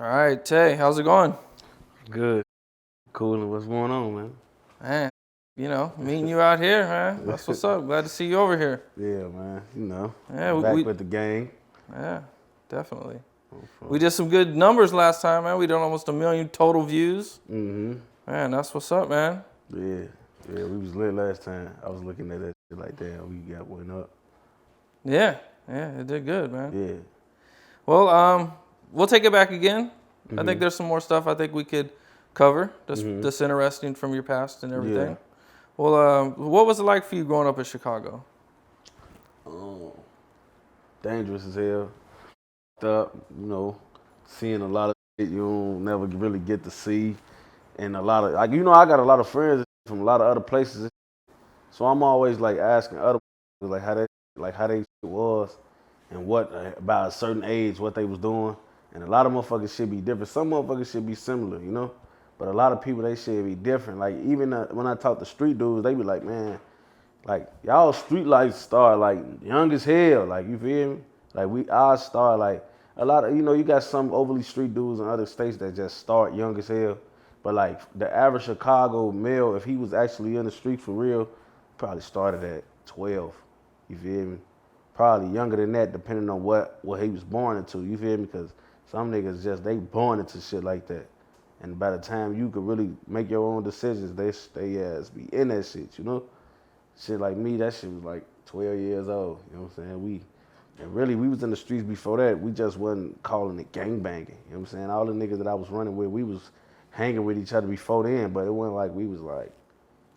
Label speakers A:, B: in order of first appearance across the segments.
A: right, Tay, how's it going?
B: Good. Cool. And what's going on, man?
A: Man, meeting you out here, man. That's what's up. Glad to see you over here.
B: Yeah, man.
A: Yeah,
B: Back with the gang.
A: yeah, definitely.
B: Oh,
A: We did some good numbers last time, man. We did almost 1 million total views.
B: Mm-hmm.
A: Man, that's what's up, man.
B: Yeah. Yeah, we was lit last time. I was looking at that shit like, damn, we got one up.
A: Yeah, it did good, man.
B: Yeah.
A: Well, we'll take it back again. I think
B: Mm-hmm.
A: there's some more stuff I think we could cover
B: Mm-hmm.
A: that's interesting from your past and everything.
B: Yeah.
A: Well, what was it like for you growing up in Chicago?
B: Oh, dangerous as hell. Up, seeing a lot of shit you don't never really get to see. And a lot of, I got a lot of friends from a lot of other places. So I'm always like asking other people, how they shit was and what about a certain age what they was doing. And a lot of motherfuckers should be different. Some motherfuckers should be similar. But a lot of people they should be different. Like even when I talk to street dudes, they be like, man, like y'all street life start like young as hell. Like you feel me? Like I start like a lot of you got some overly street dudes in other states that just start young as hell. But like the average Chicago male, if he was actually in the street for real, probably started at 12. You feel me? Probably younger than that, depending on what he was born into. You feel me? Because some niggas they born into shit like that. And by the time you could really make your own decisions, they ass be in that shit. Shit like me, that shit was like 12 years old. You know what I'm saying? We was in the streets before that. We just wasn't calling it gang banging. You know what I'm saying? All the niggas that I was running with, we was hanging with each other before then, but it wasn't like we was like,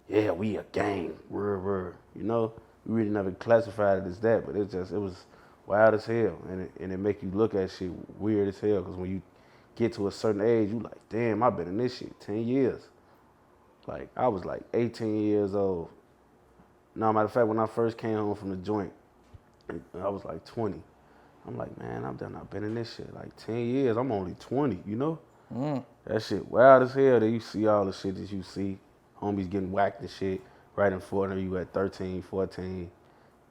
B: yeah, we a gang, We really never classified it as that, but it was wild as hell, and it make you look at shit weird as hell, because when you get to a certain age, you like, damn, I've been in this shit 10 years. Like, I was like 18 years old. No, matter of fact, when I first came home from the joint, I was like 20. I'm like, man, I've been in this shit like 10 years. I'm only 20. That shit wild as hell that you see all the shit that you see. Homies getting whacked and shit right in front of you at 13, 14.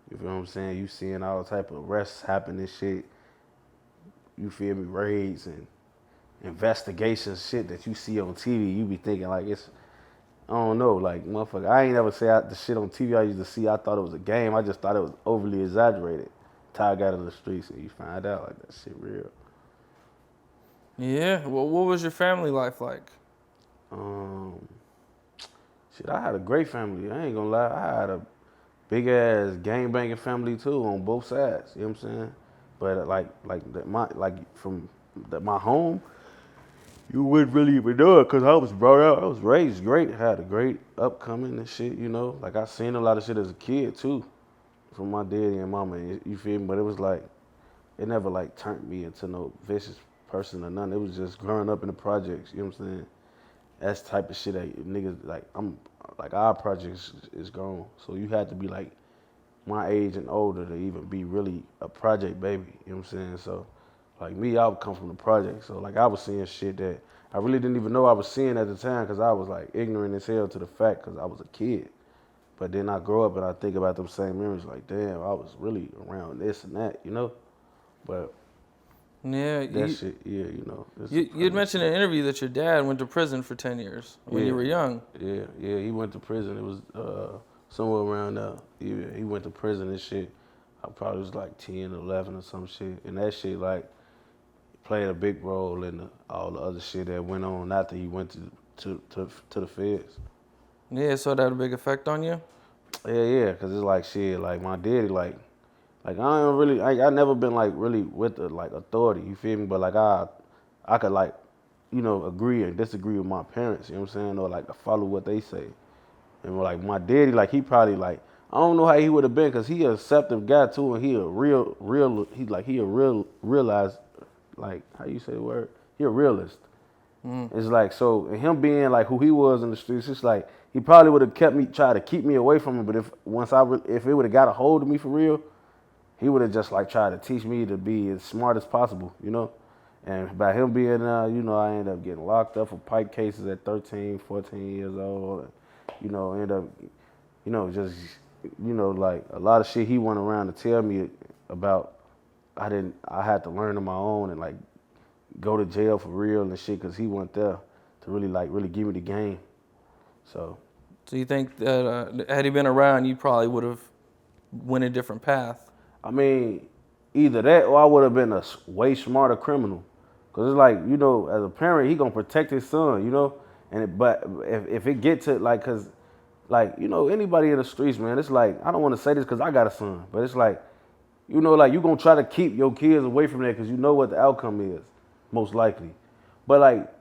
B: You feel what I'm saying? You seeing all type of arrests happen and shit. You feel me? Raids and investigations, shit that you see on TV. You be thinking like I don't know, like motherfucker. I ain't never say the shit on TV I used to see. I thought it was a game. I just thought it was overly exaggerated. Till I got in the streets and you find out like that shit real.
A: Yeah. Well, what was your family life like?
B: Shit, I had a great family. I ain't gonna lie. I had a big ass gang banging family too on both sides. You know what I'm saying? But my home, you wouldn't really even know it because I was brought up. I was raised great. Had a great upcoming and shit. Like I seen a lot of shit as a kid too, from my daddy and mama. You feel me? But it was like it never like turned me into no vicious person or nothing. It was just growing up in the projects. You know what I'm saying? That's the type of shit that niggas our projects is gone. So you had to be like my age and older to even be really a project baby. You know what I'm saying? So like me, I would come from the project. So like I was seeing shit that I really didn't even know I was seeing at the time because I was like ignorant as hell to the fact because I was a kid. But then I grow up and I think about them same memories like, damn, I was really around this and that. But
A: Yeah,
B: that shit, yeah,
A: you'd mentioned in an interview that your dad went to prison for 10 years when you were young.
B: Yeah, he went to prison. It was somewhere around there. He went to prison and shit. I probably was like 10, 11 or some shit. And that shit like played a big role in all the other shit that went on after he went to the feds.
A: Yeah, so that had a big effect on you?
B: Yeah, because it's like shit, like my daddy, like I don't really, I never been like really with the like authority, you feel me? But like I could like, agree and disagree with my parents, you know what I'm saying? Or like follow what they say. And like my daddy, like he probably like, I don't know how he would have been because he a acceptive guy too and he a realized, like, how you say the word? He a realist. It's like, so him being like who he was in the streets, it's like, he probably would have tried to keep me away from him, but if it would have got a hold of me for real, he would have just like tried to teach me to be as smart as possible. And by him being I ended up getting locked up for pipe cases at 13, 14 years old. End up, like a lot of shit he went around to tell me about, I had to learn on my own and like go to jail for real and shit, cause he went there to really give me the game. So
A: you think that had he been around, you probably would have went a different path?
B: I mean, either that or I would have been a way smarter criminal. Cause it's like, you know, as a parent, he gonna protect his son, you know. But if it get to like, cause like, you know, anybody in the streets, man, it's like, I don't want to say this cause I got a son, but it's like, you know, like you gonna try to keep your kids away from that cause you know what the outcome is, most likely. But like,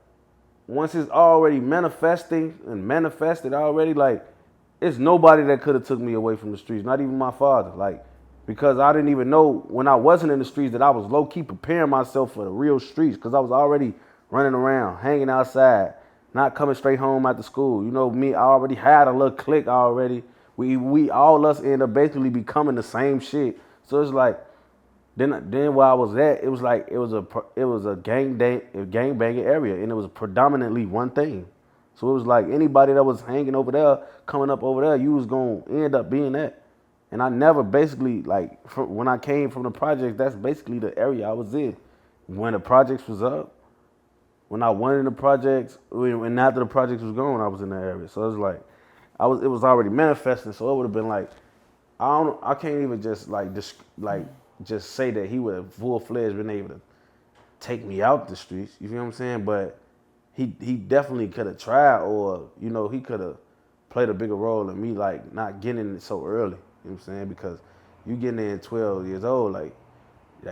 B: once it's already manifesting and manifested already, like, it's nobody that could have took me away from the streets, not even my father. Like, because I didn't even know when I wasn't in the streets that I was low-key preparing myself for the real streets, because I was already running around, hanging outside, not coming straight home after school. You know me, I already had a little clique already. We all us end up basically becoming the same shit. So it's like, then where I was at, it was like it was a gang banging area, and it was predominantly one thing. So it was like anybody that was hanging over there, coming up over there, you was gonna end up being that. And I never basically like when I came from the projects, that's basically the area I was in. When the projects was up, when I went in the projects, and after the projects was gone, I was in that area. So it was like it was already manifesting. So it would have been like I can't even just just say that he would have full-fledged been able to take me out the streets. You feel what I'm saying? But he definitely could have tried, or you know, he could have played a bigger role in me like not getting in it so early. You know what I'm saying? Because you getting in 12 years old, like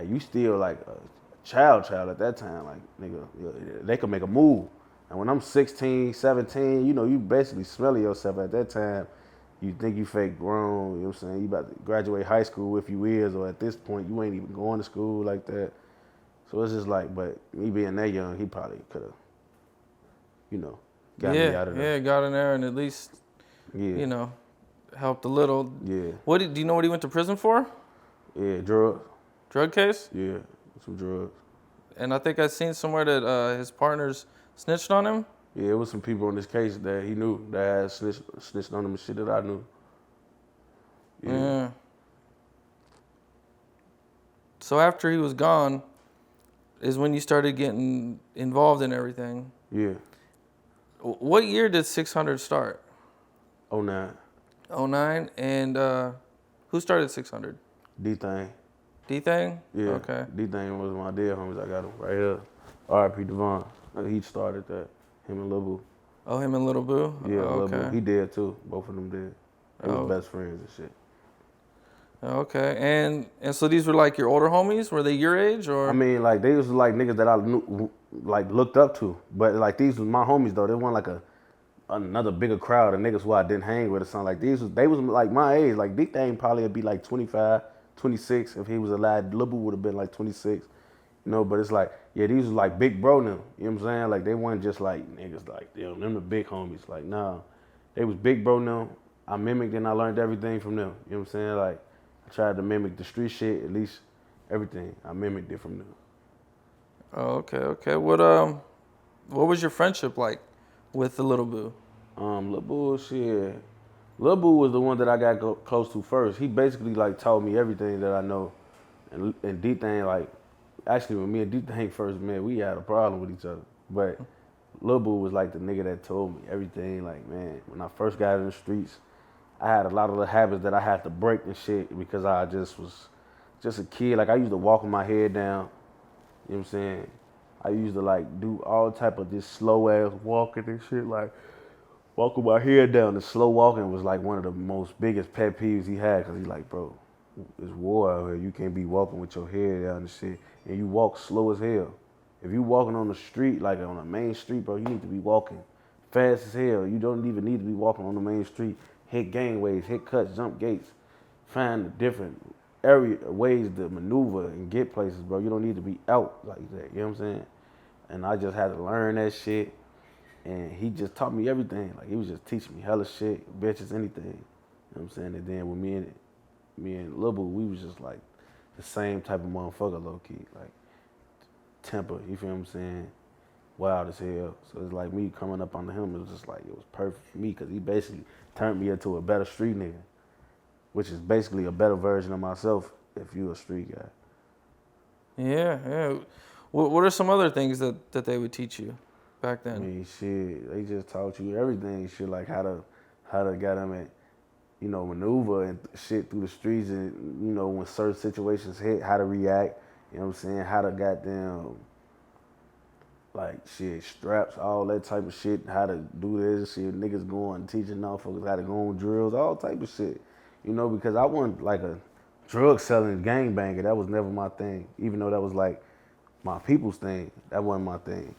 B: you still like a child at that time. Like, nigga, they could make a move. And when I'm 16, 17, you know, you basically smelling yourself at that time. You think you fake grown, you know what I'm saying? You about to graduate high school if you is, or at this point, you ain't even going to school like that. So it's just like, but me being that young, he probably could have, you know, got me out of there.
A: Yeah, got in there and at least, you know, helped a little.
B: Yeah.
A: Do you know what he went to prison for?
B: Yeah, drugs.
A: Drug case?
B: Yeah, some drugs.
A: And I think I seen somewhere that his partners snitched on him.
B: Yeah, it was some people in this case that he knew that had snitched on him and shit that I knew. Yeah.
A: So after he was gone is when you started getting involved in everything.
B: Yeah.
A: What year did 600 start?
B: 09.
A: 09? And who started 600?
B: D-Thing.
A: D-Thing?
B: Yeah.
A: Okay.
B: D-Thing was my dead homies. I got him right here. R.I.P. Devon. He started that. Him and Lil Boo.
A: Oh, him and Little Boo?
B: Yeah,
A: oh,
B: Lil Boo. He dead too. Both of them dead. They was best friends and shit.
A: Okay. And so these were like your older homies? Were they your age or?
B: I mean, like, they was like niggas that I knew, like, looked up to. But like, these was my homies though. They weren't like another bigger crowd of niggas who I didn't hang with or something. Like, they was like my age. Like, D-Thing probably would be like 25, 26 if he was alive. Lil Boo would have been like 26. You know, but it's like, yeah, these was like big bro now. You know what I'm saying? Like, they weren't just like niggas like, you know, them the big homies. Like, nah, they was big bro now. I mimicked and I learned everything from them. You know what I'm saying? Like, I tried to mimic the street shit, at least everything. I mimicked it from them.
A: Oh, okay. What was your friendship like with the Little Boo?
B: Lil Boo, shit. Lil Boo was the one that I got close to first. He basically like taught me everything that I know. And D-Thing, like, actually, when me and D-Thing first met, we had a problem with each other. But Lil Boo was like the nigga that told me everything. Like, man, when I first got in the streets, I had a lot of the habits that I had to break and shit because I just was just a kid. Like, I used to walk with my head down. You know what I'm saying? I used to, like, do all type of this slow-ass walking and shit. Like, walking my head down. The slow walking was, like, one of the most biggest pet peeves he had because he's like, bro, it's war out here. You can't be walking with your head down and shit. And you walk slow as hell. If you walking on the street, like on a main street, bro, you need to be walking fast as hell. You don't even need to be walking on the main street. Hit gangways, hit cuts, jump gates. Find different ways to maneuver and get places, bro. You don't need to be out like that. You know what I'm saying? And I just had to learn that shit. And he just taught me everything. Like, he was just teaching me hella shit, bitches, anything. You know what I'm saying? And then with me and Lil Boo, we was just like the same type of motherfucker, low key, like temper. You feel what I'm saying? Wild as hell. So it's like me coming up under him. It was just like it was perfect for me because he basically turned me into a better street nigga, which is basically a better version of myself if you a street guy.
A: Yeah. What are some other things that they would teach you back
B: I
A: then?
B: mean, shit, they just taught you everything. Shit, like how to get them at, maneuver and shit through the streets, and when certain situations hit, how to react. You know what I'm saying? How to goddamn like shit straps, all that type of shit. How to do this shit. Niggas going teaching motherfuckers how to go on drills, all type of shit. Because I wasn't like a drug selling gangbanger. That was never my thing. Even though that was like my people's thing, that wasn't my thing.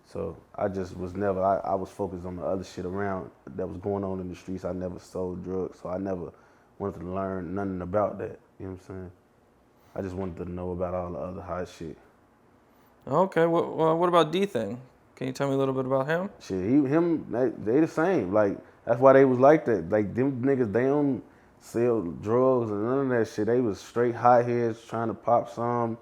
B: So I just was never, I was focused on the other shit around that was going on in the streets. I never sold drugs, so I never wanted to learn nothing about that. You know what I'm saying? I just wanted to know about all the other hot shit.
A: Okay, what about D thing? Can you tell me a little bit about him?
B: Shit, they the same. Like, that's why they was like that. Like, them niggas, they don't sell drugs and none of that shit. They was straight hotheads trying to pop some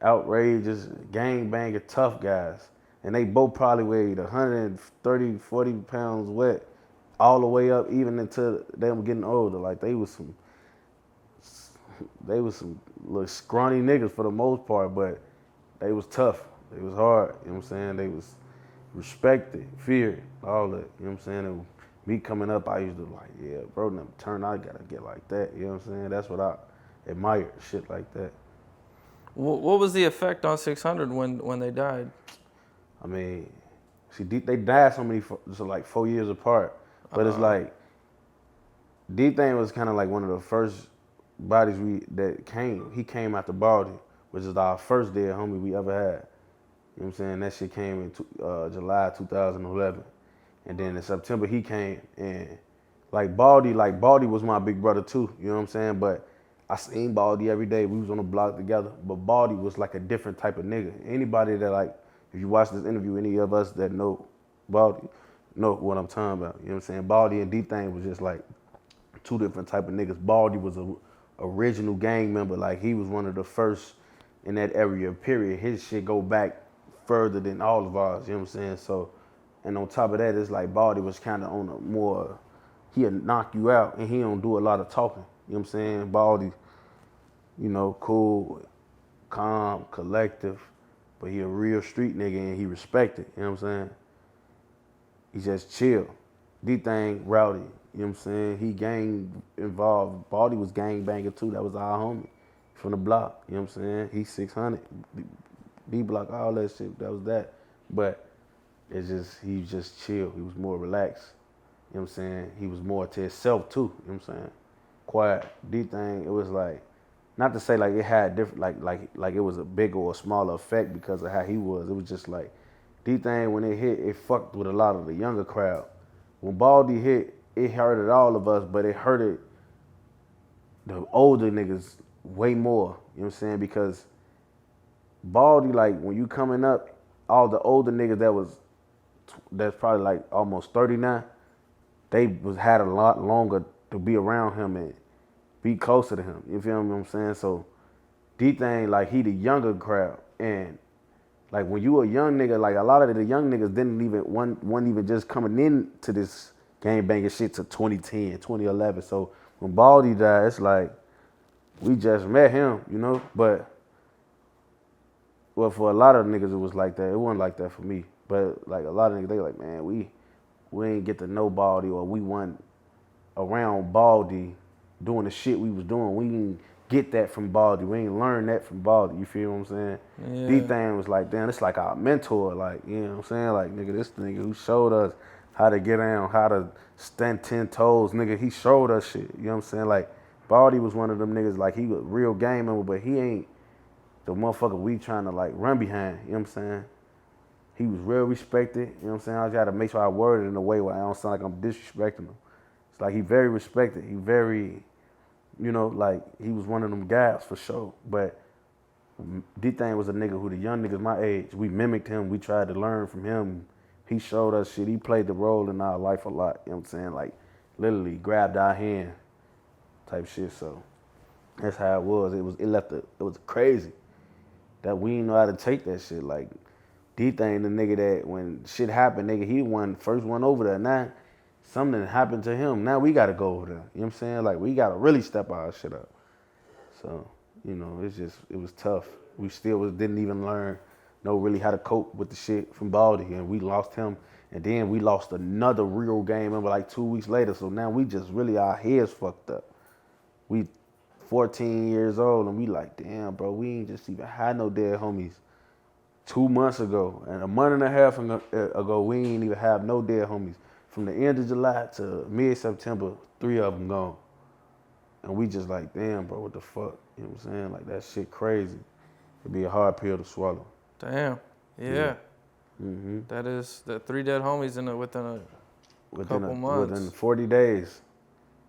B: outrageous, gangbanging, tough guys. And they both probably weighed 130, 40 pounds wet all the way up, even until them getting older. Like, they was some little scrawny niggas for the most part, but they was tough. They was hard. You know what I'm saying? They was respected, feared, all that. You know what I'm saying? And me coming up, I used to like, yeah, bro, them turn, I gotta get like that. You know what I'm saying? That's what I admire, shit like that.
A: What was the effect on 600 when they died?
B: I mean, see, they died so like 4 years apart. But it's like, D Thing was kind of like one of the first bodies that came. He came after Baldy, which is our first dead homie we ever had. You know what I'm saying? That shit came in July 2011. And then in September he came, and Baldy was my big brother too. You know what I'm saying? But I seen Baldy every day. We was on the block together. But Baldy was like a different type of nigga. Anybody that like, if you watch this interview, any of us that know Baldy know what I'm talking about. You know what I'm saying? Baldy and D-Thing was just like two different type of niggas. Baldy was a original gang member. Like, he was one of the first in that area, period. His shit go back further than all of ours, you know what I'm saying? So, and on top of that, it's like Baldy was kind of on a more, he'll knock you out and he don't do a lot of talking, you know what I'm saying? Baldy, cool, calm, collective, but he a real street nigga and he respected, you know what I'm saying? He just chill. D-Thing rowdy, you know what I'm saying? He gang involved. Baldy was gang banger too. That was our homie from the block, you know what I'm saying? He 600, D-block, all that shit. That was that. But he was just chill. He was more relaxed. You know what I'm saying? He was more to himself too, you know what I'm saying? Quiet. D-Thing, it was like, not to say like it had different, like it was a bigger or smaller effect because of how he was. It was just like, D-Thing, when it hit, it fucked with a lot of the younger crowd. When Baldy hit, it hurted all of us, but it hurted the older niggas way more. You know what I'm saying? Because Baldy, like, when you coming up, all the older niggas that's probably like almost 30 now, they had a lot longer to be around him and be closer to him. You feel me what I'm saying? So D-Thing, like, he the younger crowd. And like, when you a young nigga, like, a lot of the young niggas wasn't even just coming in to this gang banging shit to 2010, 2011. So when Baldy died, it's like, we just met him, but well, for a lot of niggas, it was like that. It wasn't like that for me. But like, a lot of niggas, they like, man, we ain't get to know Baldy, or we weren't around Baldy doing the shit we was doing. We didn't get that from Baldy. We ain't learn that from Baldy. You feel what I'm saying?
A: Yeah.
B: D-Thing was like, damn, it's like our mentor. Like, you know what I'm saying? Like, nigga, this nigga who showed us how to get down, how to stand 10 toes. Nigga, he showed us shit. You know what I'm saying? Like, Baldy was one of them niggas, like, he was a real game member, but he ain't the motherfucker we trying to like run behind. You know what I'm saying? He was real respected. You know what I'm saying? I just gotta make sure I word it in a way where I don't sound like I'm disrespecting him. It's like, he very respected. He very, like, he was one of them guys for sure. But D-Thing was a nigga who the young niggas my age, we mimicked him. We tried to learn from him. He showed us shit. He played the role in our life a lot. You know what I'm saying? Like, literally grabbed our hand type shit. So that's how it was. It was crazy that we didn't know how to take that shit. Like, D-Thing, the nigga that when shit happened, nigga, he first one over there. Now, something happened to him. Now we gotta go over there. You know what I'm saying? Like, we gotta really step our shit up. So, it was tough. We still didn't even know really how to cope with the shit from Baldy, and we lost him. And then we lost another real game over like 2 weeks later. So now we just really, our heads fucked up. We 14 years old and we like, damn, bro, we ain't just even had no dead homies 2 months ago. And a month and a half ago, we ain't even have no dead homies. From the end of July to mid-September, 3 of them gone. And we just like, damn, bro, what the fuck? You know what I'm saying? Like, that shit crazy. It'd be a hard pill to swallow.
A: Damn. Yeah.
B: Mm-hmm.
A: That is the 3 dead homies within a couple months.
B: Within 40 days.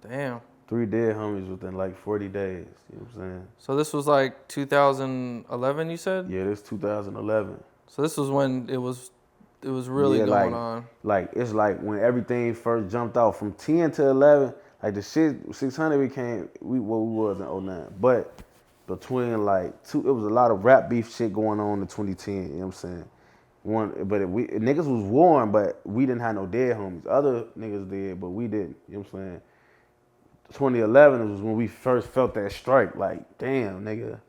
A: Damn.
B: 3 dead homies within like 40 days. You know what I'm saying?
A: So this was like 2011, you said?
B: Yeah, this 2011.
A: So this was when it was really going on.
B: Like, it's like when everything first jumped off from 10 to 11, like the shit, 600 became, what we was in '09. But between like it was a lot of rap beef shit going on in 2010, you know what I'm saying? Niggas was warm, but we didn't have no dead homies. Other niggas did, but we didn't, you know what I'm saying? 2011 was when we first felt that strike, like, damn, nigga,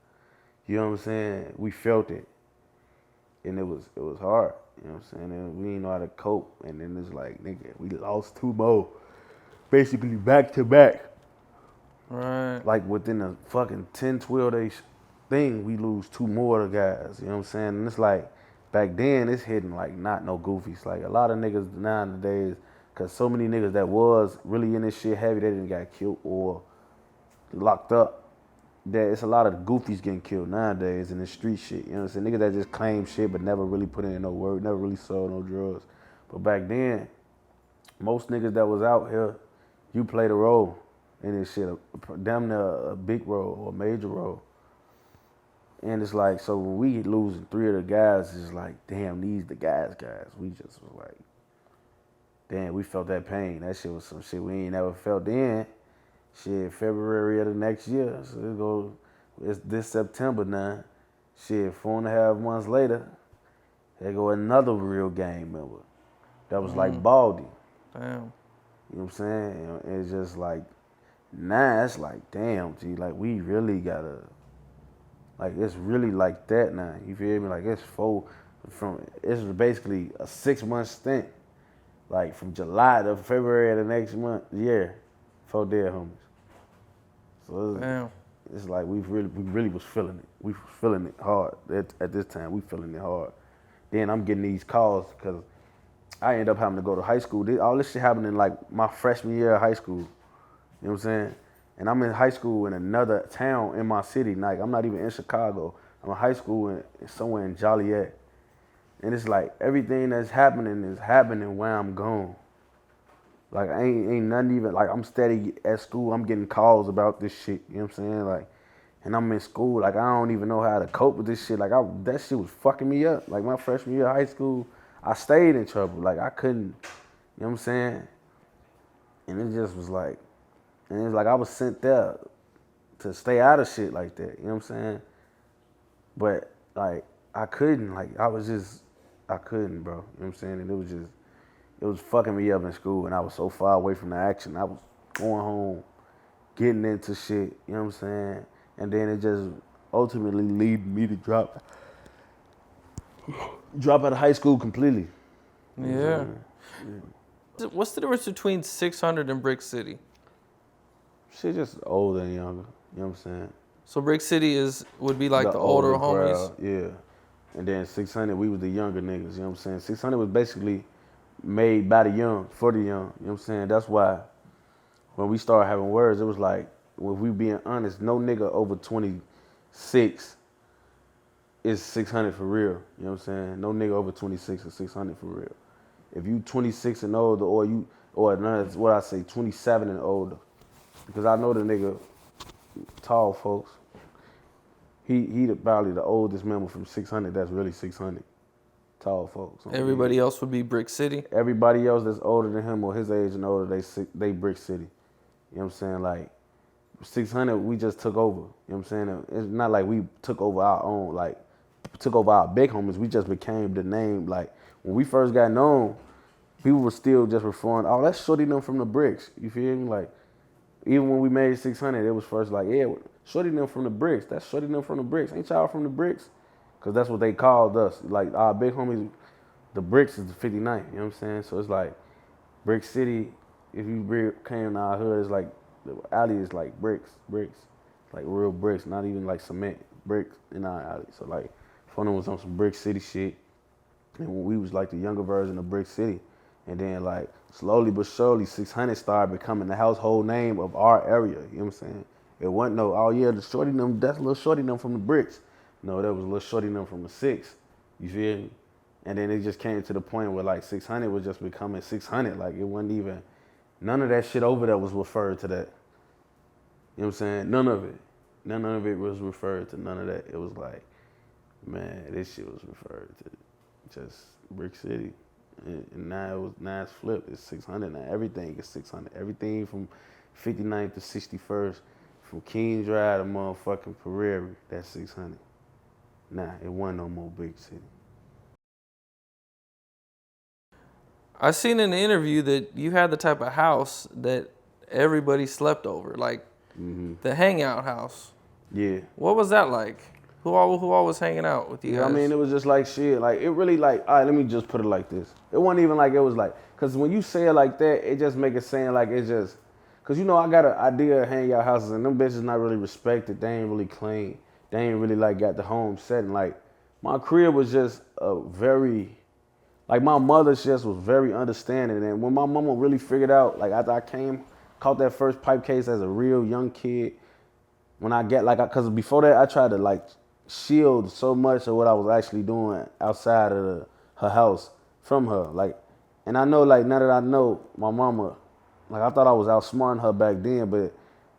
B: you know what I'm saying? We felt it. And it was hard, you know what I'm saying? And we didn't know how to cope. And then it's like, nigga, we lost 2 more, basically back to back.
A: Right.
B: Like within a fucking 10, 12 day thing, we lose 2 more of the guys, you know what I'm saying? And it's like, back then, it's hitting like not no goofies. Like a lot of niggas nowadays, cause so many niggas that was really in this shit heavy, they didn't got killed or locked up. That it's a lot of goofies getting killed nowadays in the street shit. You know what I'm saying? Niggas that just claim shit but never really put in no work, never really sold no drugs. But back then, most niggas that was out here, you played a role in this shit, damn near a big role or a major role. And it's like, so when we losing 3 of the guys, it's like, damn, these the guys. We just was like, damn, we felt that pain. That shit was some shit we ain't never felt then. Shit, February of the next year. So it's this September now. Shit, 4.5 months later, there go another real gang member. That was like Baldy.
A: Damn.
B: You know what I'm saying? It's just like, now it's like, damn, G, like we really gotta, like it's really like that now. You feel me? Like it's basically a 6-month stint. Like from July to February of the next year, 4 dead homies. So it's like we really was feeling it. We was feeling it hard. At this time, we feeling it hard. Then I'm getting these calls because I ended up having to go to high school. All this shit happened in like my freshman year of high school. You know what I'm saying? And I'm in high school in another town in my city. Like I'm not even in Chicago. I'm in high school somewhere in Joliet. And it's like everything that's happening is happening where I'm going. Like ain't nothing even, like I'm steady at school. I'm getting calls about this shit. You know what I'm saying? Like, and I'm in school. Like I don't even know how to cope with this shit. Like that shit was fucking me up. Like my freshman year of high school, I stayed in trouble. Like I couldn't, you know what I'm saying? And it just was like, and it's like I was sent there to stay out of shit like that. You know what I'm saying? But like I couldn't. Like I couldn't, bro. You know what I'm saying? And it was fucking me up in school, and I was so far away from the action. I was going home, getting into shit, you know what I'm saying? And then it just ultimately led me to drop out of high school completely.
A: Yeah. What's the difference between 600 and Brick City?
B: Shit just older and younger, you know what I'm saying?
A: So Brick City would be like the older homies?
B: Crowd, yeah. And then 600, we was the younger niggas, you know what I'm saying? 600 was basically made by the young, for the young, you know what I'm saying? That's why when we started having words, it was like, if we being honest, no nigga over 26 is 600 for real, you know what I'm saying? No nigga over 26 is 600 for real. If you 26 and older, or that's what I say, 27 and older, because I know the nigga, tall folks, he probably the oldest member from 600 that's really 600. Tall folks.
A: Everybody else would be Brick City?
B: Everybody else that's older than him or his age and older, they Brick City. You know what I'm saying? Like, 600, we just took over. You know what I'm saying? It's not like we took over our own, like, took over our big homies. We just became the name. Like, when we first got known, people were still just referring, oh, that's Shorty them from the Bricks. You feel me? Like, even when we made 600, it was first like, yeah, Shorty them from the Bricks. That's Shorty them from the Bricks. Ain't y'all from the Bricks? Because that's what they called us. Like, our big homies, the bricks is the 59, you know what I'm saying? So it's like, Brick City, if you came in our hood, it's like, the alley is like bricks. Like real bricks, not even like cement, bricks in our alley. So like, Funny was on some Brick City shit. And we was like the younger version of Brick City. And then like, slowly but surely, 600 started becoming the household name of our area, you know what I'm saying? It wasn't no, oh yeah, the shorty them, that's little shorty them from the bricks. No, that was little shorty them from the six. You feel me? And then it just came to the point where like 600 was just becoming 600. Like it wasn't even, none of that shit over there was referred to that. You know what I'm saying? None of it. None of it was referred to none of that. It was like, man, this shit was referred to just Brick City. And now it's flipped. It's 600 now. Everything is 600. Everything from 59th to 61st, from King Drive to motherfucking Prairie, that's 600. Nah, it wasn't no more Big City.
A: I seen in the interview that you had the type of house that everybody slept over, like the hangout house.
B: Yeah.
A: What was that like? Who all was hanging out with you guys?
B: I mean, it was just like shit. Like, it really like, all right, let me just put it like this. It wasn't even like, it was like, because when you say it like that, it just make it seem like it's just, because you know, I got an idea of hangout houses, and them bitches not really respected. They ain't really clean. They ain't really like got the home setting. Like, my crib was just a very, like my mother just was very understanding. And when my mama really figured out, like after I caught that first pipe case as a real young kid, when I get like, because before that I tried to like shield so much of what I was actually doing outside of her house from her. Like, and I know like now that I know my mama, like I thought I was outsmarting her back then, but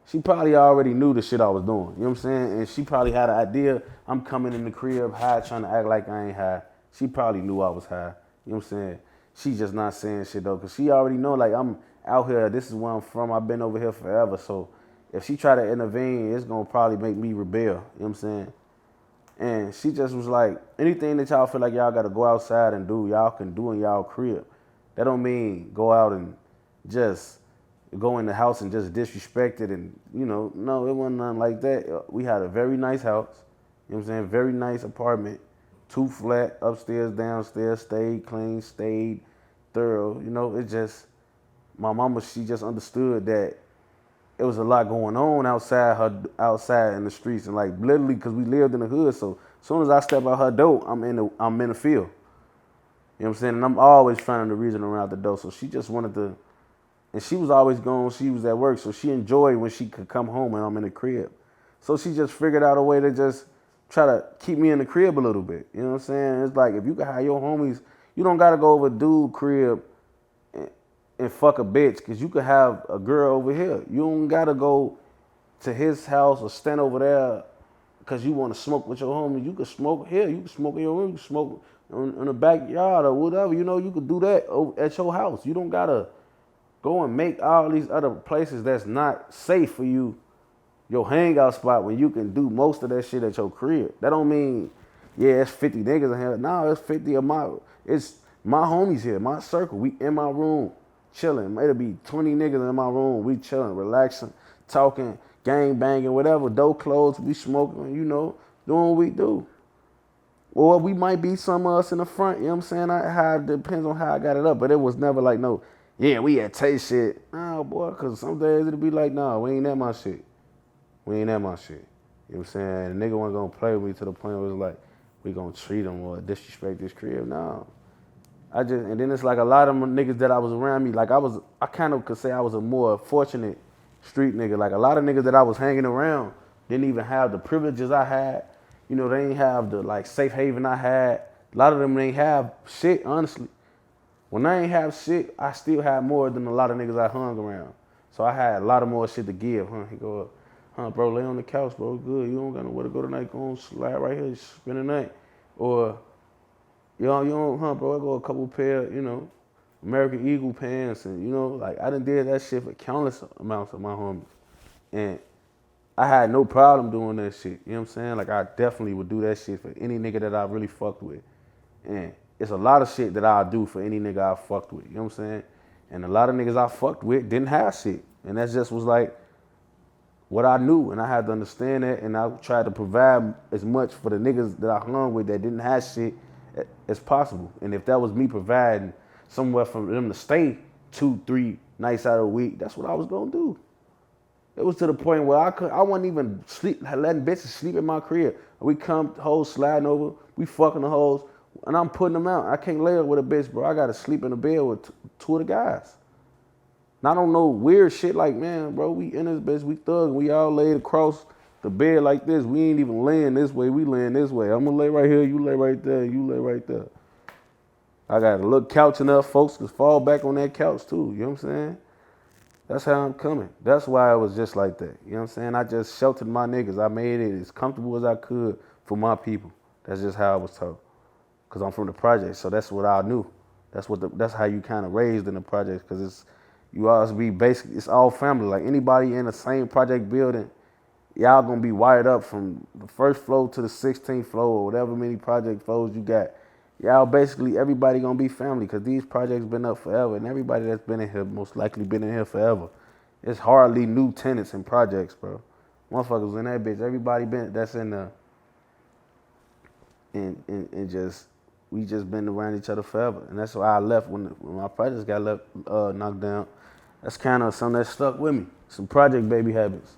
B: she probably already knew the shit I was doing. You know what I'm saying? And she probably had an idea I'm coming in the crib high trying to act like I ain't high. She probably knew I was high. You know what I'm saying? She just not saying shit though, cause she already know like I'm out here. This is where I'm from. I've been over here forever. So if she try to intervene, it's gonna probably make me rebel. You know what I'm saying? And she just was like, anything that y'all feel like y'all gotta go outside and do, y'all can do in y'all crib. That don't mean go out and just go in the house and just disrespect it and, you know, no, it wasn't nothing like that. We had a very nice house, you know what I'm saying? Very nice apartment, 2 flat, upstairs, downstairs, stayed clean, stayed thorough. You know, it just, my mama, she just understood that it was a lot going on outside in the streets, and like literally because we lived in the hood. So as soon as I step out her door, I'm in the field. You know what I'm saying? And I'm always finding the reason around the door. So she just wanted to, and she was always gone. She was at work, so she enjoyed when she could come home and I'm in the crib. So she just figured out a way to just try to keep me in the crib a little bit. You know what I'm saying? It's like if you can have your homies, you don't gotta go over dude crib and fuck a bitch, because you could have a girl over here. You don't gotta go to his house or stand over there because you want to smoke with your homies. You could smoke here. You can smoke in your room. You can smoke in the backyard or whatever. You know, you could do that at your house. You don't gotta go and make all these other places that's not safe for you your hangout spot when you can do most of that shit at your crib. That don't mean, yeah, it's 50 niggas in here. No, it's 50 of it's my homies here, my circle. We in my room chilling. It'll be 20 niggas in my room. We chilling, relaxing, talking, gang banging, whatever. Door closed, we smoking, you know, doing what we do. Or we might be some of us in the front, you know what I'm saying? How it depends on how I got it up. But it was never like, no, yeah, we at taste shit. Nah, boy, because some days it'll be like, nah, we ain't at my shit. We ain't at my shit. You know what I'm saying? The nigga wasn't gonna play with me to the point where it was like, we gonna treat him or disrespect this crib. No. And then it's like a lot of niggas that I was around me, like I kind of could say I was a more fortunate street nigga. Like a lot of niggas that I was hanging around didn't even have the privileges I had. You know, they ain't have the like safe haven I had. A lot of them ain't have shit, honestly. When I ain't have shit, I still had more than a lot of niggas I hung around. So I had a lot of more shit to give, huh? He go, bro, lay on the couch, bro, good. You don't got nowhere to go tonight. Go on, slide right here, spend the night. Or, you don't, bro, I go a couple pair, you know, American Eagle pants. And, you know, like, I done did that shit for countless amounts of my homies. And I had no problem doing that shit. You know what I'm saying? Like, I definitely would do that shit for any nigga that I really fucked with. And it's a lot of shit that I'll do for any nigga I fucked with. You know what I'm saying? And a lot of niggas I fucked with didn't have shit. And that just was like, what I knew, and I had to understand that, and I tried to provide as much for the niggas that I hung with that didn't have shit as possible. And if that was me providing somewhere for them to stay 2-3 nights out of the week, that's what I was gonna do. It was to the point where I wasn't even letting bitches sleep in my crib. We come, hoes sliding over, we fucking the hoes, and I'm putting them out. I can't lay up with a bitch, bro. I gotta sleep in the bed with two of the guys. And I don't know weird shit like, man, bro, we in this bitch, we thug, we all laid across the bed like this. We ain't even laying this way, we laying this way. I'm gonna lay right here, you lay right there, you lay right there. I got a little couch enough, folks could fall back on that couch too, you know what I'm saying? That's how I'm coming. That's why I was just like that. You know what I'm saying? I just sheltered my niggas. I made it as comfortable as I could for my people. That's just how I was taught. Cause I'm from the project, so that's what I knew. That's how you kind of raised in the project. Cause you always be basically, it's all family. Like anybody in the same project building, y'all gonna be wired up from the first floor to the 16th floor or whatever many project floors you got. Y'all basically, everybody gonna be family because these projects been up forever and everybody that's been in here most likely been in here forever. It's hardly new tenants in projects, bro. Motherfuckers in that bitch, everybody been that's in the and just we just been around each other forever. And that's why I left when my projects got knocked down. That's kind of something that stuck with me. Some project baby habits.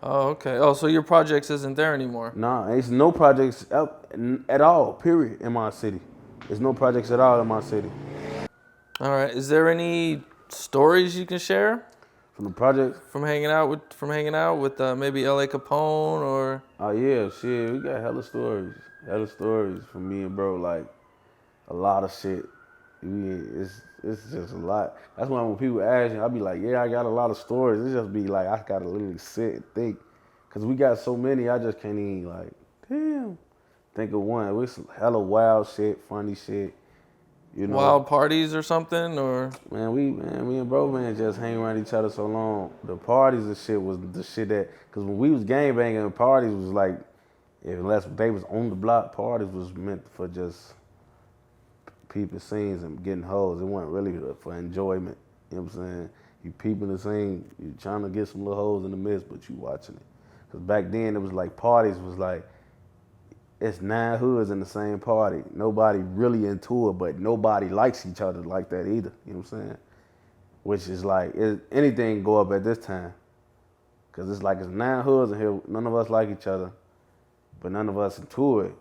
A: Oh, okay. Oh, so your projects isn't there anymore?
B: Nah, it's no projects at all, period, in my city. There's no projects at all in my city.
A: All right. Is there any stories you can share
B: From the projects?
A: from hanging out with maybe LA Capone or?
B: Oh yeah, shit, we got hella stories from me and bro, like a lot of shit. It's just a lot. That's why when people ask me, I be like, yeah, I got a lot of stories. It just be like I gotta literally sit and think, cause we got so many, I just can't even like, damn, think of one. It's hella wild shit, funny shit, you know.
A: Wild parties or something, or?
B: Me and bro, man, just hang around each other so long. The parties and shit was the shit that, cause when we was gangbanging, parties was like, unless they was on the block, parties was meant for just peeping scenes and getting hoes. It wasn't really for enjoyment. You know what I'm saying? You peeping the scene, you trying to get some little hoes in the midst, but you watching it. Cause back then it was like parties was like, it's 9 hoods in the same party. Nobody really into it, but nobody likes each other like that either. You know what I'm saying? Which is like, anything go up at this time. Cause it's like it's 9 hoods in here. None of us like each other, but none of us into it.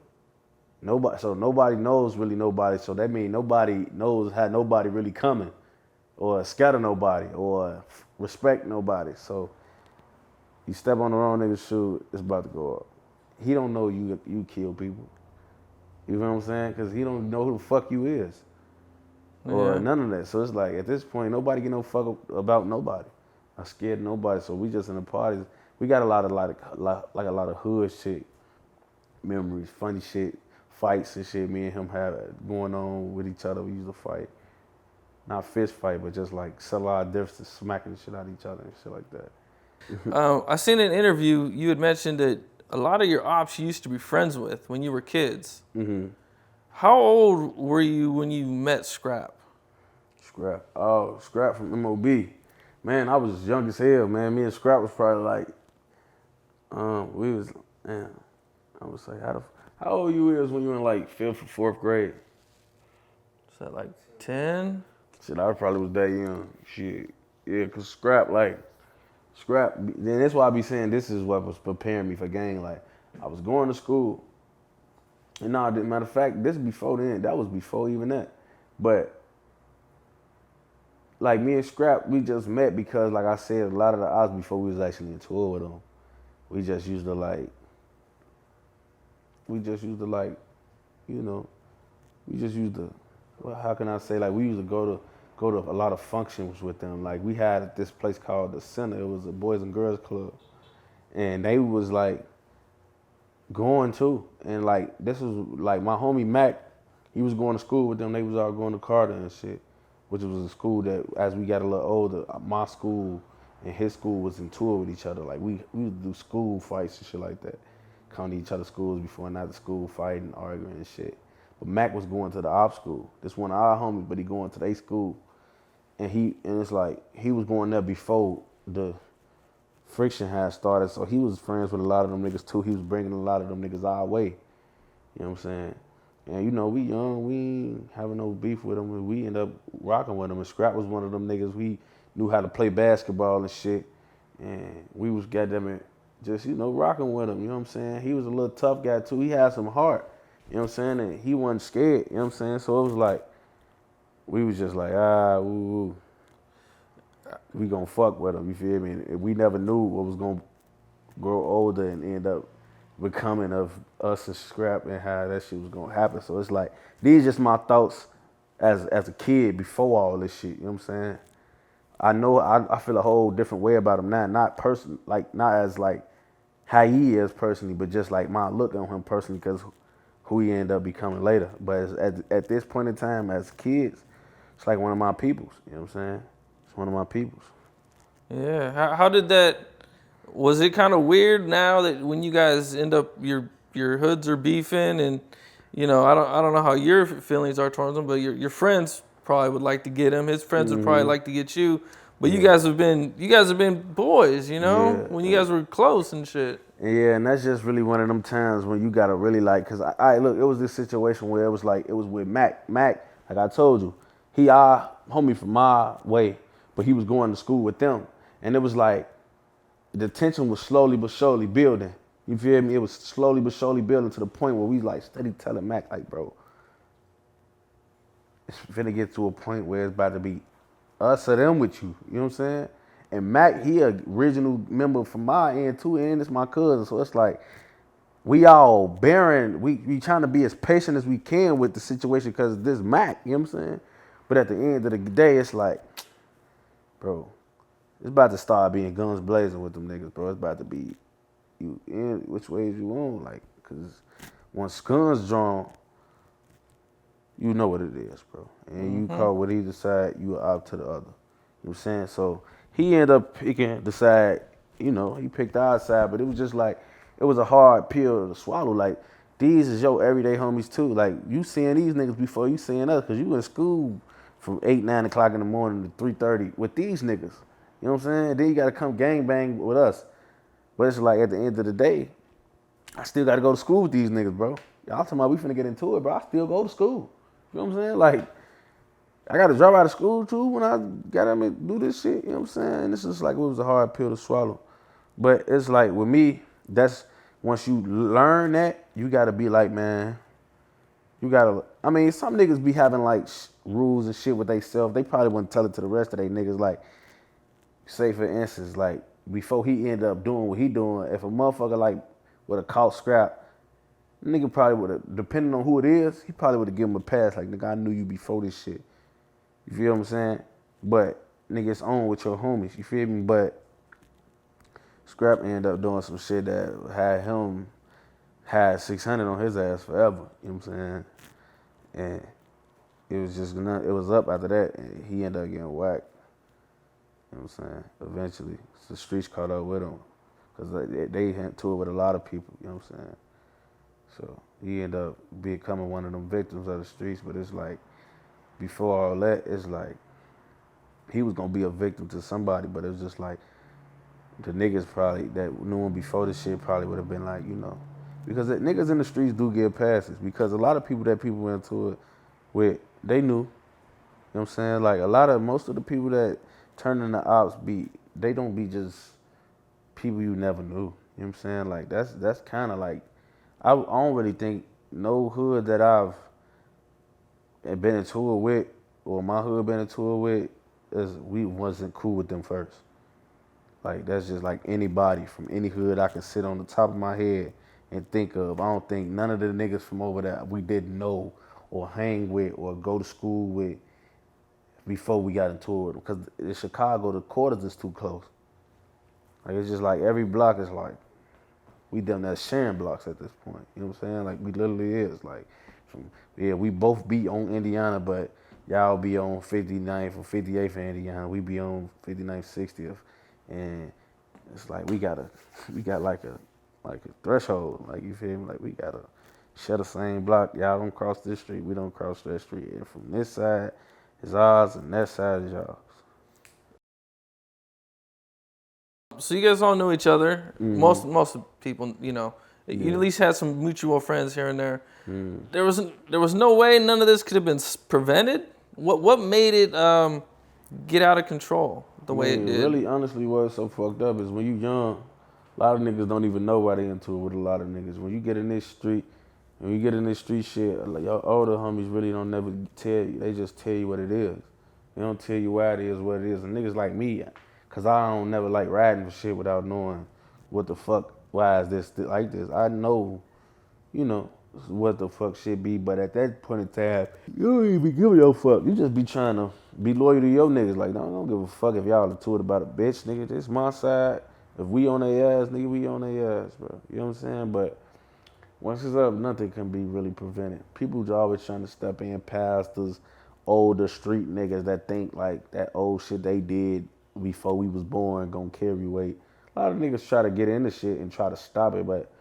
B: Nobody knows really nobody. So that means nobody knows how nobody really coming, or scatter nobody, or respect nobody. So you step on the wrong nigga's shoe, it's about to go up. He don't know you kill people. You know what I'm saying? Because he don't know who the fuck you is, or none of that. So it's like at this point, nobody get no fuck about nobody. I'm scared of nobody. So we just in the parties. We got a lot of hood shit, memories, funny shit. Fights and shit me and him have going on with each other. We used to fight. Not fist fight, but just like settle our differences, smacking the shit out of each other and shit like that.
A: I seen an interview, you had mentioned that a lot of your ops you used to be friends with when you were kids. Mm-hmm. How old were you when you met Scrap?
B: Scrap. Oh, Scrap from MOB. Man, I was young as hell, man. Me and Scrap was probably like, I was like, how old you is when you were in like 5th or 4th grade?
A: Is that like 10?
B: Shit, I probably was that young. Shit. Yeah, cause Scrap, then that's why I be saying this is what was preparing me for gang. Like, I was going to school. And matter of fact, this before then, that was before even that. But like me and Scrap, we just met because like I said, a lot of the odds before we was actually in tour with them. We just used to you know, well, how can I say, like we used to go to a lot of functions with them. Like we had this place called the Center. It was a Boys and Girls Club, and they was like going to, and like this was like my homie Mac. He was going to school with them. They was all going to Carter and shit, which was a school that as we got a little older, my school and his school was in tour with each other. Like we would do school fights and shit like that. Come to each other's schools before and after school, fighting, arguing and shit. But Mac was going to the op school. This one of our homies, but he going to their school. And it's like he was going there before the friction had started. So he was friends with a lot of them niggas too. He was bringing a lot of them niggas our way. You know what I'm saying? And you know, we young, we ain't having no beef with them, and we end up rocking with them. And Scrap was one of them niggas. We knew how to play basketball and shit, and we was goddamn it, just rocking with him. You know what I'm saying? He was a little tough guy too. He had some heart. You know what I'm saying? And he wasn't scared. You know what I'm saying? So it was like we was just like ooh, we gonna fuck with him. You feel me? And we never knew what was gonna grow older and end up becoming of us and Scrap and how that shit was gonna happen. So it's like these just my thoughts as a kid before all this shit. You know what I'm saying? I know I feel a whole different way about him now. Not as like how he is personally, but just like my look on him personally because who he ended up becoming later. But at this point in time, as kids, it's like one of my peoples. You know what I'm saying? It's one of my peoples.
A: Yeah. How did that? Was it kind of weird now that when you guys end up your hoods are beefing and I don't know how your feelings are towards him, but your friends probably would like to get him. His friends would probably like to get you. But
B: Yeah.
A: you guys have been boys,
B: Yeah.
A: when you guys were close and shit.
B: Yeah, and that's just really one of them times when you gotta really cause I look, it was this situation where it was with Mac. Mac, like I told you, he our homie from my way, but he was going to school with them. And it was like the tension was slowly but surely building. You feel me? It was slowly but surely building to the point where we like steady telling Mac, like, bro, it's finna get to a point where it's about to be us or them with you. You know what I'm saying? And Mac, he a original member from my end too, and it's my cousin. So it's like we all bearing, we trying to be as patient as we can with the situation because this Mac, you know what I'm saying? But at the end of the day, it's like, bro, it's about to start being guns blazing with them niggas, bro. It's about to be you in which ways you want, like, cause once guns drawn, you know what it is, bro. And you call with either side, you are out to the other. You know what I'm saying? So he ended up picking the side, he picked our side, but it was just like, it was a hard pill to swallow. Like, these is your everyday homies too. Like, you seeing these niggas before you seeing us, cause you in school from 8, 9 o'clock in the morning to 3:30 with these niggas. You know what I'm saying? Then you gotta come gangbang with us. But it's like at the end of the day, I still gotta go to school with these niggas, bro. Y'all talking about we finna get into it, bro. I still go to school. You know what I'm saying? Like, I got to drop out of school too when I got to do this shit. You know what I'm saying? This is like, it was a hard pill to swallow. But it's like, with me, that's, once you learn that, you got to be like, man, you got to, I mean, some niggas be having like rules and shit with they self. They probably wouldn't tell it to the rest of they niggas. Like, say for instance, like, before he ended up doing what he doing, if a motherfucker like would have caught Scrap, nigga probably would have, depending on who it is, he probably would have given him a pass. Like, nigga, I knew you before this shit. You feel what I'm saying? But nigga, it's on with your homies. You feel me? But Scrap ended up doing some shit that had 600 on his ass forever. You know what I'm saying? And it was just it was up after that, and he ended up getting whacked. You know what I'm saying? Eventually, the streets caught up with him because they had to it with a lot of people. You know what I'm saying? So he ended up becoming one of them victims of the streets. But it's like, before all that, it's like he was gonna be a victim to somebody, but it was just like the niggas probably that knew him before this shit probably would have been like, because the niggas in the streets do get passes because a lot of people that people went to it with, they knew. You know what I'm saying? Like most of the people that turn into ops they don't be just people you never knew. You know what I'm saying? Like that's kind of like, I don't really think no hood that I've been into it with, or my hood been into it with, we wasn't cool with them first. Like, that's just like anybody from any hood I can sit on the top of my head and think of. I don't think none of the niggas from over there we didn't know or hang with or go to school with before we got into it. Because in Chicago, the quarters is too close. Like, it's just like every block is like, we done that sharing blocks at this point. You know what I'm saying? Like, we literally is. Like, we both be on Indiana, but y'all be on 59th or 58th in Indiana. We be on 59th, 60th. And it's like we got like a threshold. Like, you feel me? Like, we gotta share the same block. Y'all don't cross this street, we don't cross that street. And from this side is ours and that side is y'all.
A: So you guys all knew each other.
B: Mm-hmm.
A: Most people, you know, you
B: Yeah.
A: at least had some mutual friends here and there.
B: Mm.
A: There was no way none of this could have been prevented. What made it get out of control
B: I
A: the way it
B: mean,
A: did?
B: really, honestly, what's so fucked up is when you young, a lot of niggas don't even know why they into it with a lot of niggas. When you get in this street, when you get in this street shit, like your older homies really don't never tell you. They just tell you what it is. They don't tell you why it is what it is. And niggas like me, cause I don't never like riding for shit without knowing what the fuck, why is this like this. I know, you know, what the fuck shit be, but at that point in time, you don't even give a fuck. You just be trying to be loyal to your niggas. Like, no, I don't give a fuck if y'all are to it about a bitch, nigga. This my side. If we on their ass, nigga, we on their ass, bro. You know what I'm saying? But once it's up, nothing can be really prevented. People always trying to step in pastors, older street niggas that think like that old shit they did before we was born gonna carry weight. A lot of niggas try to get into shit and try to stop it, but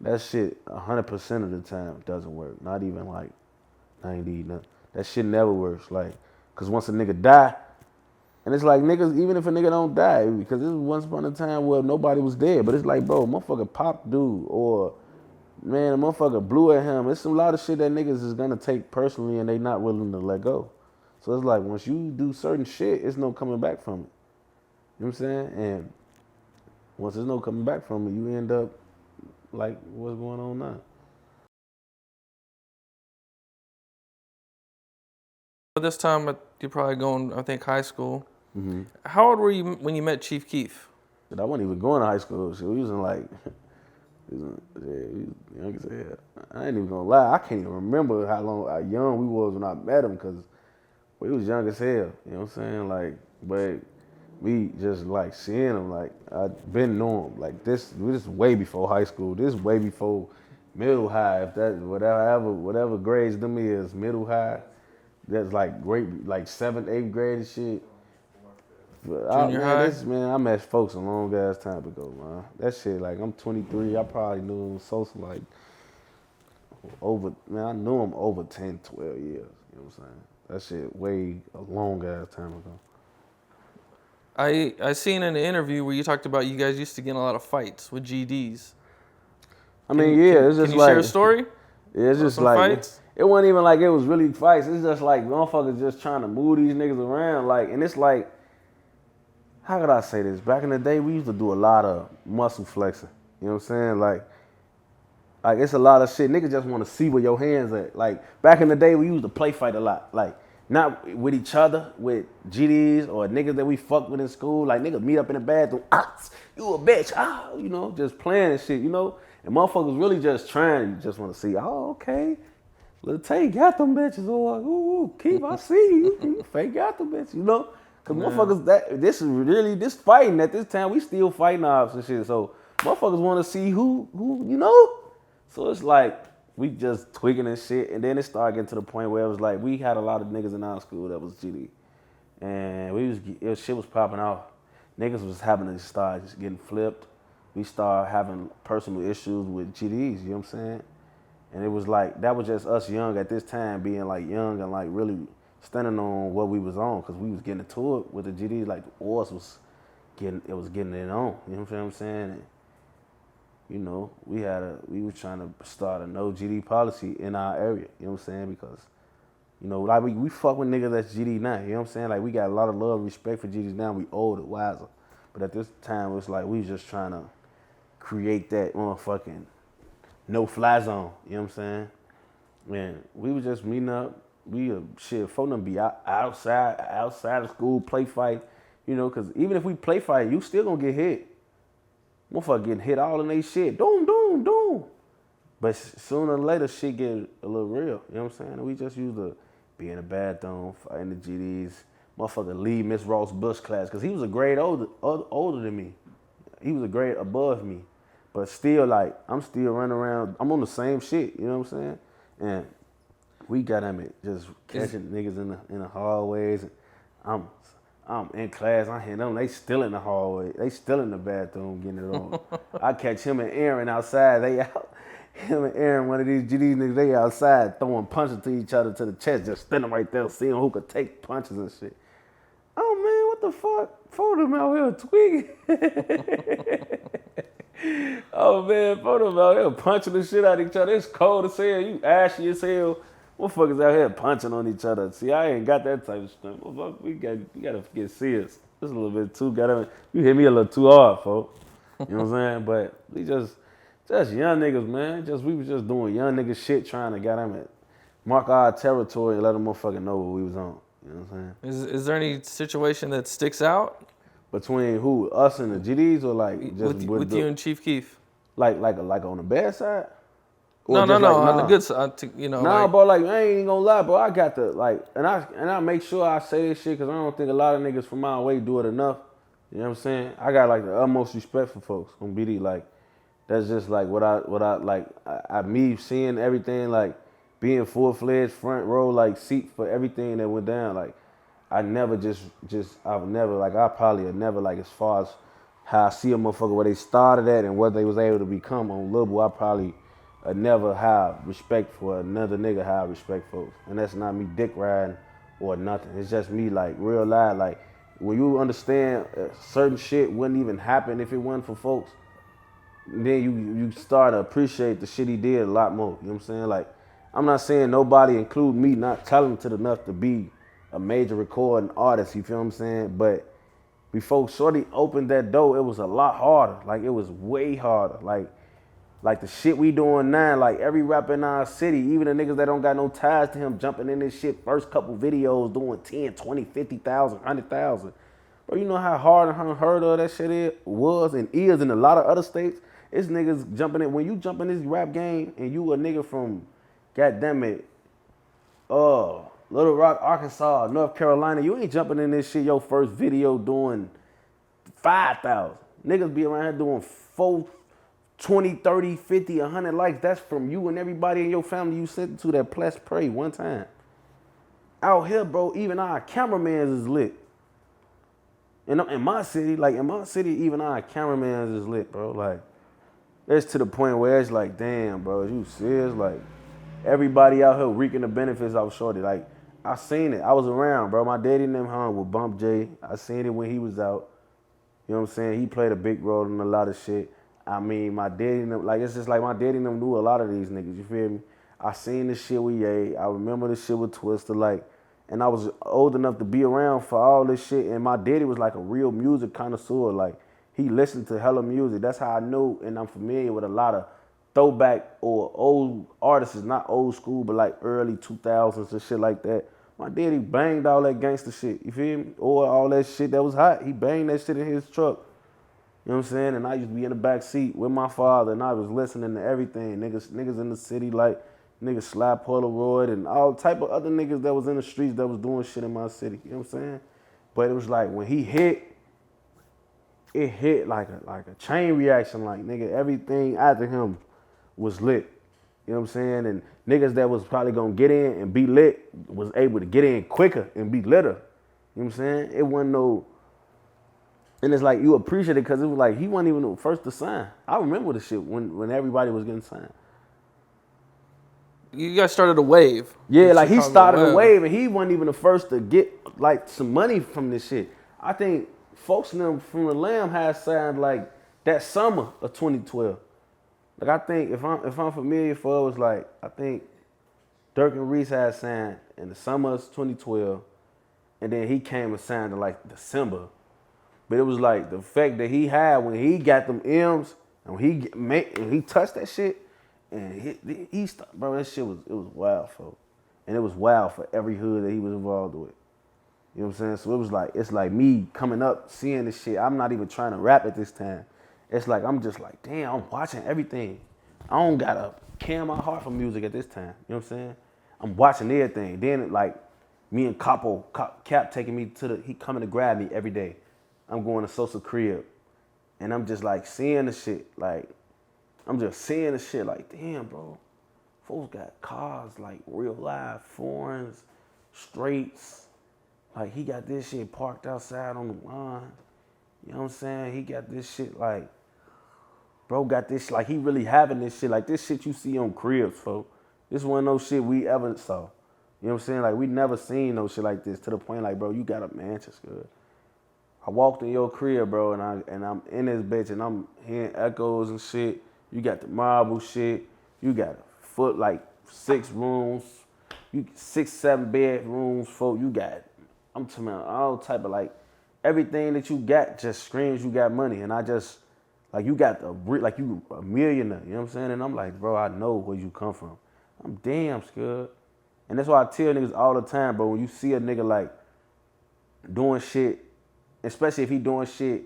B: that shit 100% of the time doesn't work. Not even like 90. No. That shit never works. Like, cause once a nigga die, and it's like niggas, even if a nigga don't die, because this was once upon a time where nobody was dead. But it's like, bro, motherfucker popped dude, or man, a motherfucker blew at him. It's a lot of shit that niggas is gonna take personally, and they not willing to let go. So it's like once you do certain shit, it's no coming back from it. You know what I'm saying? And once there's no coming back from it, you end up like what's going on now.
A: At this time, you're probably going, I think, high school.
B: Mm-hmm.
A: How old were you when you met Chief Keef?
B: But I wasn't even going to high school. Shit, we was in like, we was young as hell. I ain't even gonna lie. I can't even remember how young we was when I met him because we was young as hell. You know what I'm saying? Like, but we just like seeing him. Like I been knowing him. Like this way before high school. This way before middle high. If that whatever grades them is middle high. That's like great, like 7th, 8th grade and shit. But
A: Junior high?
B: I met folks a long ass time ago, man. That shit, like, I'm 23. I probably knew him like I knew him over 10, 12 years. You know what I'm saying? That shit way a long ass time ago.
A: I seen in an interview where you talked about you guys used to get in a lot of fights with GDs.
B: I mean, yeah, it's
A: Can
B: just
A: you
B: like,
A: share a story?
B: it's just
A: Some
B: like,
A: fights?
B: it wasn't even like it was really fights. It's just like motherfuckers just trying to move these niggas around. Like, and it's like, how could I say this? Back in the day, we used to do a lot of muscle flexing. You know what I'm saying? Like it's a lot of shit. Niggas just want to see where your hands at. Like back in the day, we used to play fight a lot. Like not with each other, with GDs or niggas that we fucked with in school. Like niggas meet up in the bathroom. Ah, you a bitch. Ah, you know, just playing and shit. You know, and motherfuckers really just trying. You just want to see. Oh, okay. Lil Tay got them bitches. Or ooh, Keef, I see you. You fake got them bitches. You know. Cause motherfuckers, this fighting at this time, we still fighting ops and shit. So motherfuckers want to see who, you know. So it's like we just tweaking and shit, and then it started getting to the point where it was like we had a lot of niggas in our school that was GD, and shit was popping off. Niggas was having to start just getting flipped. We started having personal issues with GDs. You know what I'm saying? And it was like that was just us young at this time, being like young and like really standing on what we was on, because we was getting into it with the GD. Like the ours was getting it on. You know what I'm saying? And, you know, we was trying to start a no GD policy in our area. You know what I'm saying? Because you know, like we fuck with niggas that's GD now. You know what I'm saying? Like we got a lot of love and respect for GDs now. We older, wiser. But at this time, it was like we was just trying to create that motherfucking no fly zone. You know what I'm saying? Man, we was just meeting up. For them be outside of school, play fight, you know, because even if we play fight, you still gonna get hit. Motherfucker getting hit all in they shit. Doom, doom, doom. But sooner or later, shit get a little real. You know what I'm saying? And we just used to be in the bathroom, fighting the GDs. Motherfucker leave Miss Ross Bush class, because he was a grade older than me. He was a grade above me. But still, like, I'm still running around. I'm on the same shit, you know what I'm saying? And we got him at just catching niggas in the hallways. I'm in class. I hear them. They still in the hallway. They still in the bathroom getting it on. I catch him and Aaron outside. They out. Him and Aaron, one of these GD niggas, they outside throwing punches to each other to the chest, just standing right there, seeing who could take punches and shit. Oh man, what the fuck? Photo out here tweaking. Oh man, photo out here punching the shit out of each other. It's cold as hell. You ashy as hell. Motherfuckers out here punching on each other. See, I ain't got that type of strength. We gotta get serious. It's a little bit too you hit me a little too hard, folks. You know what I'm saying? But we just young niggas, man. We was just doing young nigga shit, trying to get them mark our territory and let them motherfucking know what we was on. You know what I'm saying?
A: Is there any situation that sticks out
B: Between who, us and the GDs, or like just
A: with you and Chief Keef?
B: Like on the bad side? Or
A: No,
B: just like,
A: on the good side.
B: Nah, bro, like, I ain't gonna lie, bro. I got the, like, and I make sure I say this shit because I don't think a lot of niggas from my way do it enough. You know what I'm saying? I got, like, the utmost respect for folks on BD. Like, that's just, like, what I like, me seeing everything, like, being full-fledged front row, like, seat for everything that went down. Like, I never I've never, like, I probably have never, like, as far as how I see a motherfucker where they started at and what they was able to become on Lil Boo, I probably never have respect for another nigga how I respect folks. And that's not me dick riding or nothing. It's just me, like, real life. Like, when you understand certain shit wouldn't even happen if it wasn't for folks, then you start to appreciate the shit he did a lot more. You know what I'm saying? Like, I'm not saying nobody, include me, not talented enough to be a major recording artist, you feel what I'm saying? But before Shorty opened that door, it was a lot harder. Like, it was way harder. Like the shit we doing now, like every rapper in our city, even the niggas that don't got no ties to him, jumping in this shit, first couple videos doing 10, 20, 50,000, 100,000. Bro, you know how hard and unheard of that shit was and is in a lot of other states? It's niggas jumping in. When you jump in this rap game and you a nigga from, goddamn it, Little Rock, Arkansas, North Carolina, you ain't jumping in this shit your first video doing 5,000. Niggas be around here doing 4, 20, 30, 50, 100 likes. That's from you and everybody in your family you sent to that Plus Pray one time. Out here, bro, even our cameramans is lit. In my city, even our cameramans is lit, bro. Like, it's to the point where it's like, damn, bro, is you serious? Like, everybody out here reaping the benefits off Shorty. Like, I seen it. I was around, bro. My daddy and them hung with Bump J. I seen it when he was out. You know what I'm saying? He played a big role in a lot of shit. I mean, my daddy and them, like, it's just like my daddy and them knew a lot of these niggas, you feel me? I seen this shit with Ye. I remember this shit with Twister, like, and I was old enough to be around for all this shit, and my daddy was like a real music connoisseur. Like, he listened to hella music. That's how I know, and I'm familiar with a lot of throwback or old artists, not old school, but like early 2000s and shit like that. My daddy banged all that gangster shit, you feel me? Or all that shit that was hot. He banged that shit in his truck. You know what I'm saying? And I used to be in the back seat with my father, and I was listening to everything. Niggas in the city, like niggas Sly Polaroid and all type of other niggas that was in the streets that was doing shit in my city. You know what I'm saying? But it was like when he hit, it hit like a chain reaction. Like, nigga, everything after him was lit. You know what I'm saying? And niggas that was probably gonna get in and be lit was able to get in quicker and be litter. You know what I'm saying? It wasn't no. And it's like you appreciate it because it was like he wasn't even the first to sign. I remember the shit when everybody was getting signed.
A: You guys started a wave.
B: Yeah, like he started a wave and he wasn't even the first to get like some money from this shit. I think folks in them from the Lamb had signed like that summer of 2012. Like, I think if I'm familiar for it was like, I think Dirk and Reese had signed in the summer of 2012, and then he came and signed in like December. But it was like the fact that he had when he got them M's and he touched that shit and he bro, that shit it was wild, folks. And it was wild for every hood that he was involved with. You know what I'm saying? So it was like, it's like me coming up, seeing this shit. I'm not even trying to rap at this time. It's like, I'm just like, damn, I'm watching everything. I don't got to care my heart for music at this time. You know what I'm saying? I'm watching everything. Then, like, me and Cap taking me he coming to grab me every day. I'm going to Social Crib. And I'm just, like, seeing the shit. Like, I'm just seeing the shit. Like, damn, bro. Folks got cars, like, real live, foreigns, straights. Like, he got this shit parked outside on the line. You know what I'm saying? He got this shit, like, bro got this, like, he really having this shit. Like, this shit you see on cribs, folks. This wasn't no shit we ever saw. You know what I'm saying? Like, we never seen no shit like this to the point, like, bro, you got a Manchester. I walked in your crib, bro, and I'm in this bitch and I'm hearing echoes and shit. You got the marble shit. You got a foot like 6 rooms. You 6, 7 bedrooms, folk. You got, I'm talking about all type of like everything that you got just screams you got money. And I just like you got like you a millionaire. You know what I'm saying? And I'm like, bro, I know where you come from. I'm damn scared. And that's why I tell niggas all the time, bro. When you see a nigga like doing shit, especially if he doing shit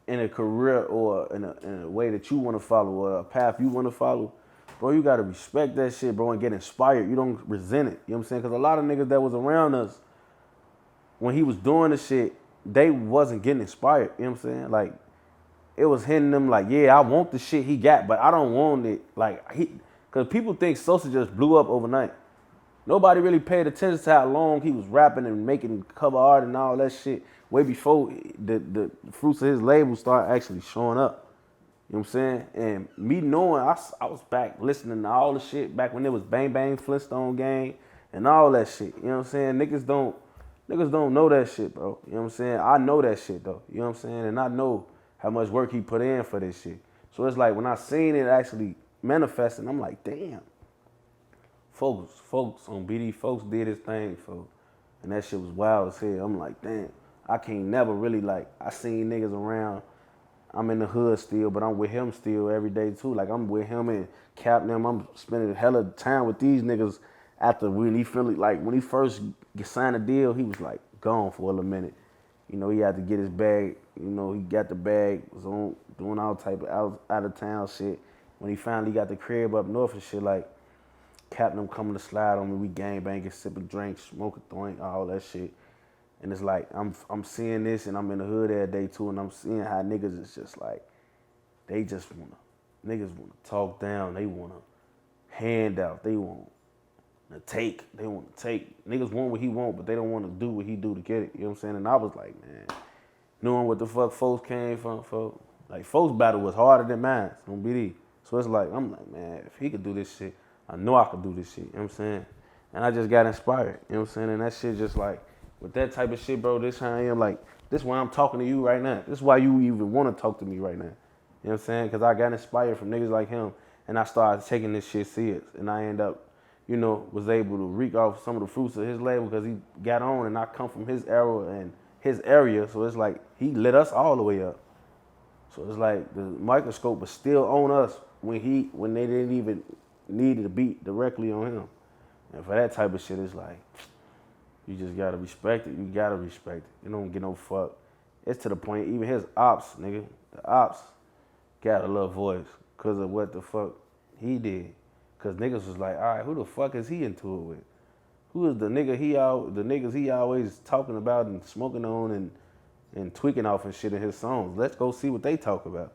B: in a career or in a way that you want to follow or a path you want to follow, bro, you got to respect that shit, bro, and get inspired. You don't resent it. You know what I'm saying? Because a lot of niggas that was around us when he was doing the shit, they wasn't getting inspired. You know what I'm saying? Like, it was hitting them like, yeah, I want the shit he got, but I don't want it. Like, because people think Sosa just blew up overnight. Nobody really paid attention to how long he was rapping and making cover art and all that shit way before the fruits of his label started actually showing up. You know what I'm saying? And me knowing, I was back listening to all the shit back when it was Bang Bang Flintstone Gang and all that shit. You know what I'm saying? Niggas don't know that shit, bro. You know what I'm saying? I know that shit, though. You know what I'm saying? And I know how much work he put in for this shit. So it's like when I seen it actually manifesting, I'm like, damn. Folks on BD, folks did his thing, folks. And that shit was wild as hell. I'm like, damn, I can't never really like, I seen niggas around. I'm in the hood still, but I'm with him still every day too. Like I'm with him and Cap and them. I'm spending a hell of time with these niggas after when he when he first signed a deal, he was like gone for a little minute. You know, he had to get his bag. You know, he got the bag, was on doing all type of out of town shit. When he finally got the crib up north and shit, like, Captain them coming to slide on me, we gang banging, sipping drinks, smoking joint, all that shit. And it's like I'm seeing this and I'm in the hood every day too, and I'm seeing how niggas is just like, they just niggas wanna talk down, they wanna hand out, they want to take, Niggas want what he want, but they don't want to do what he do to get it, you know what I'm saying? And I was like, man, knowing what the fuck folks came from, folks. Like, folks' battle was harder than mine on BD. So it's like, I'm like, man, if he could do this shit, I know I could do this shit, you know what I'm saying? And I just got inspired, you know what I'm saying? And that shit just like, with that type of shit, bro, this how I am, like, this is why I'm talking to you right now. This is why you even want to talk to me right now. You know what I'm saying? Because I got inspired from niggas like him, and I started taking this shit serious. And I end up, you know, was able to reek off some of the fruits of his label because he got on, and I come from his era and his area. So it's like, he lit us all the way up. So it's like the microscope was still on us when they didn't even needed to beat directly on him. And for that type of shit, it's like, you just gotta respect it. You gotta respect it. You don't get no fuck. It's to the point, even his ops, nigga, the ops got a little voice because of what the fuck he did. Cause niggas was like, all right, who the fuck is he into it with? Who is the niggas he always talking about and smoking on and tweaking off and shit in his songs? Let's go see what they talk about.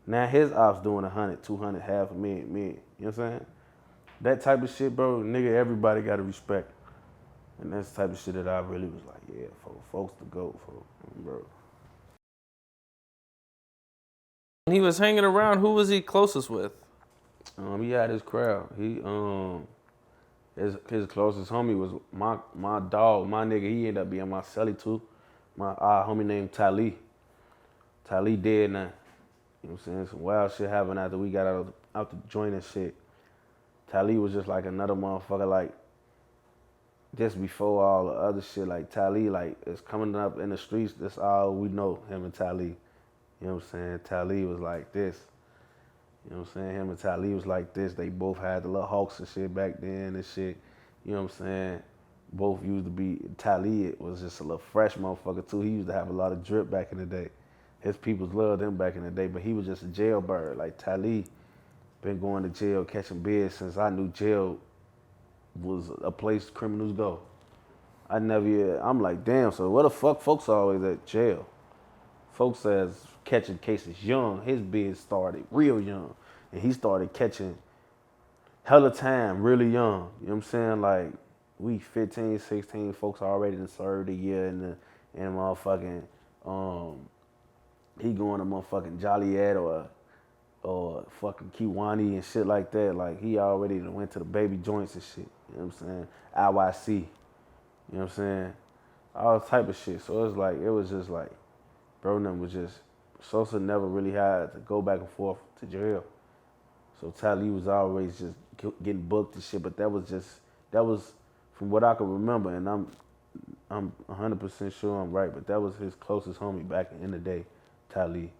B: Now his ops doing 100, 200, half a million. You know what I'm saying? That type of shit, bro, nigga, everybody got to respect. And that's the type of shit that I really was like, yeah, folks to go, bro.
A: When he was hanging around, who was he closest with?
B: He had his crowd. His closest homie was my dog, my nigga. He ended up being my celly too. My homie named Tali. Tali dead now. You know what I'm saying? Some wild shit happened after we got out the joint and shit. Tali was just like another motherfucker, like, just before all the other shit, like, Tali, like, is coming up in the streets, that's all we know, him and Tali. You know what I'm saying? Tali was like this. You know what I'm saying? Him and Tali was like this. They both had the little Hawks and shit back then and shit. You know what I'm saying? Both used to be, Tali was just a little fresh motherfucker too. He used to have a lot of drip back in the day. His peoples loved him back in the day, but he was just a jailbird. Like, Tali been going to jail, catching bids since I knew jail was a place criminals go. I'm like, damn, so what the fuck folks always at jail? Folks says catching cases young. His bid started real young. And he started catching hella time really young. You know what I'm saying? Like, we 15, 16, folks already done served a year in motherfucking, he going to motherfucking Joliet or fucking Kiwani and shit like that. Like, he already went to the baby joints and shit. You know what I'm saying? IYC. You know what I'm saying? All type of shit. So it's like, it was just like, bro, them was just, Sosa never really had to go back and forth to jail. So Tally was always just getting booked and shit, but that was from what I can remember, and I'm 100% sure I'm right, but that was his closest homie back in the day, Tally.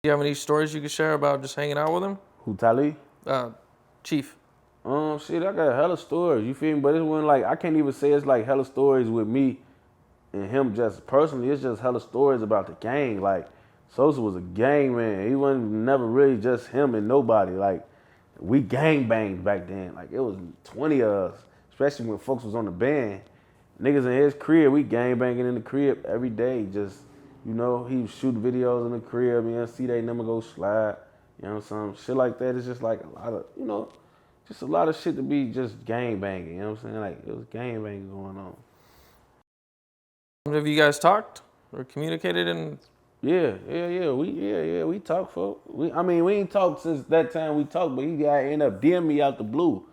A: Do you have any stories you could share about just hanging out with him?
B: Who, Tally?
A: Chief.
B: Shit, I got hella stories, you feel me? But it's when, like, I can't even say it's like hella stories with me and him just personally. It's just hella stories about the gang. Like, Sosa was a gang man. He wasn't never really just him and nobody. Like, we gang banged back then. Like, it was 20 of us, especially when folks was on the band. Niggas in his crib, we gang banging in the crib every day. Just, you know, he was shooting videos in the crib. You know, see they never go slide. You know, some shit like that. It's just like a lot of, you know, just a lot of shit to be just gang banging. You know what I'm saying? Like, it was gang banging going on.
A: Have you guys talked or communicated? And
B: We talked, folks. We ain't talked since that time we talked, but he got end up DMing me out the blue.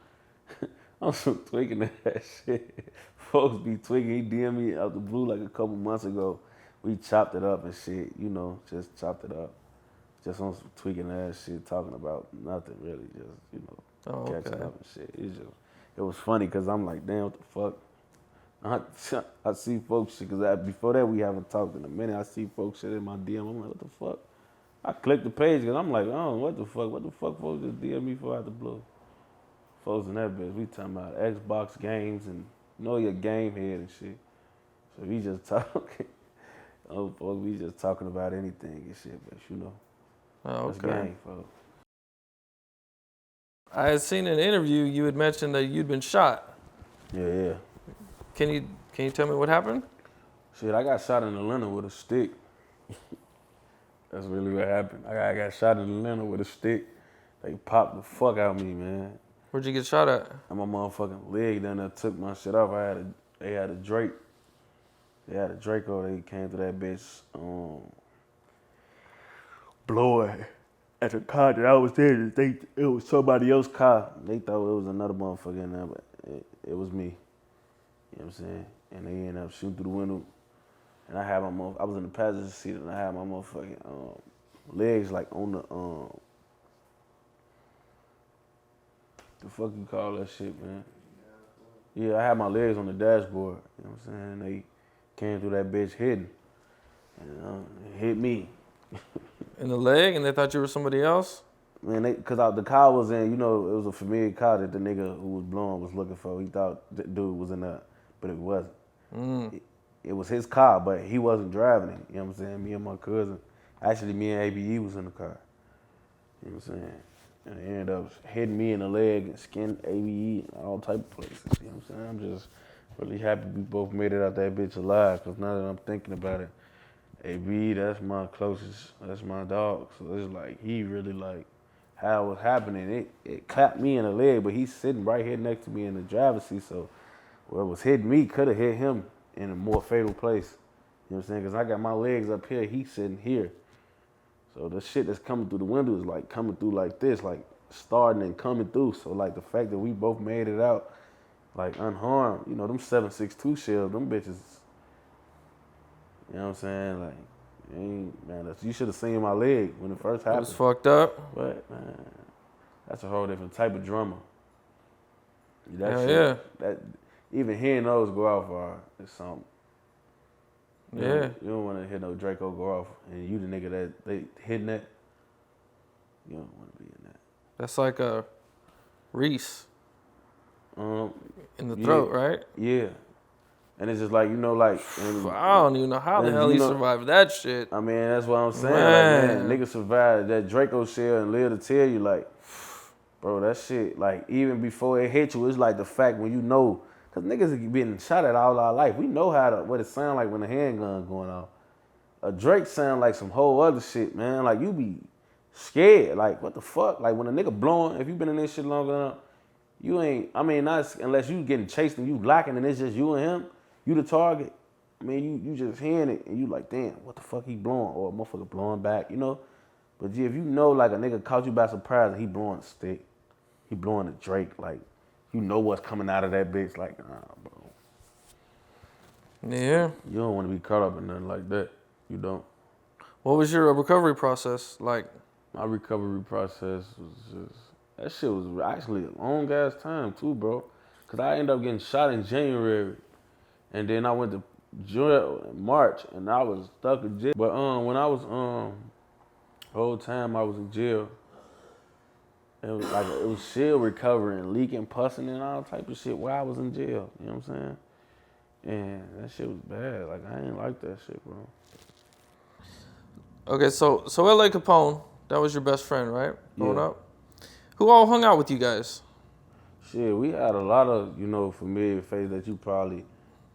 B: I'm so tweaking that shit. Folks be tweaking. He DM'd me out the blue like a couple months ago. We chopped it up and shit, you know, just chopped it up. Just on some tweaking ass shit, talking about nothing really, just, you know, catching up and shit. It was funny because I'm like, damn, what the fuck? I see folks shit, because before that we haven't talked in a minute. I see folks shit in my DM. I'm like, what the fuck? I clicked the page because I'm like, oh, what the fuck? What the fuck folks just DM me for out the blue? Folks in that bitch, we talking about Xbox games and you know your game head and shit. So we just talking. Oh, folks, we just talking about anything and shit, but you know. That's gang, folks.
A: I had seen in an interview you had mentioned that you'd been shot.
B: Yeah.
A: Can you tell me what happened?
B: Shit, I got shot in Atlanta with a stick. That's really what happened. I got shot in Atlanta with a stick. They popped the fuck out of me, man.
A: Where'd you get shot at?
B: And my motherfucking leg down there took my shit off. They had a Drake. They had a Draco. They came to that bitch, blowing at the car that I was there. It was somebody else's car. They thought it was another motherfucker in there, but it was me. You know what I'm saying? And they ended up shooting through the window. And I was in the passenger seat and I had my motherfucking legs like on the fuck you call that shit, man? Yeah, I had my legs on the dashboard. You know what I'm saying? They came through that bitch hidden. And it hit me.
A: In the leg, and they thought you were somebody else?
B: Man, because the car was in, you know, it was a familiar car that the nigga who was blowing was looking for. He thought the dude was in there, but it wasn't. It was his car, but he wasn't driving it. You know what I'm saying? Me and my cousin. Actually, me and ABE was in the car. You know what I'm saying? And it ended up hitting me in the leg and skinned ABE and all type of places. You know what I'm saying? I'm just really happy we both made it out that bitch alive, because now that I'm thinking about it, AB, that's my closest, that's my dog. So it's like, he really like, how it was happening. It clapped me in the leg, but he's sitting right here next to me in the driver's seat. So what was hitting me could have hit him in a more fatal place. You know what I'm saying? Because I got my legs up here, he's sitting here. So the shit that's coming through the window is like coming through like this, like starting and coming through. So like the fact that we both made it out like unharmed, you know, them 7.62 shells, them bitches, you know what I'm saying? Like, man, you should have seen my leg when it first happened.
A: It was fucked up.
B: But man, that's a whole different type of drama.
A: Yeah.
B: That even hearing those go off is something. You don't want to hear no Draco go off, and you the nigga that they hitting that. You don't want to be in that.
A: That's like a Reese. In the
B: Yeah,
A: throat, right?
B: Yeah. And it's just like, you know, like...
A: I don't even know how the hell he survived that shit.
B: I mean, that's what I'm saying.
A: Man.
B: Like, man, niggas survived that Draco shell and live to tell you, like, bro, that shit, like, even before it hit you, it's like the fact when you know, because niggas have been shot at all our life. We know what it sound like when the handgun going off. A Drake sound like some whole other shit, man. Like, you be scared. Like, what the fuck? Like, when a nigga blowing, if you been in this shit long enough, you ain't, I mean, not unless you getting chased and you locking and it's just you and him, you the target. I mean, you just hearing it and you like, damn, what the fuck he blowing? Or a motherfucker blowing back, you know? But if you know like a nigga caught you by surprise and he blowing a stick, he blowing a Drake, like, you know what's coming out of that bitch, like, nah, bro.
A: Yeah.
B: You don't want to be caught up in nothing like that. You don't.
A: What was your recovery process like?
B: My recovery process was just, that shit was actually a long ass time too, bro. Cause I ended up getting shot in January, and then I went to jail in March, and I was stuck in jail. But when I was whole time I was in jail, it was like it was still recovering, leaking, pussing, and all type of shit while I was in jail. You know what I'm saying? And that shit was bad. Like I ain't like that shit, bro.
A: Okay, so L.A. Capone, that was your best friend, right? Growing
B: Yeah.
A: up. Who all hung out with you guys?
B: Shit, we had a lot of, familiar faces that you probably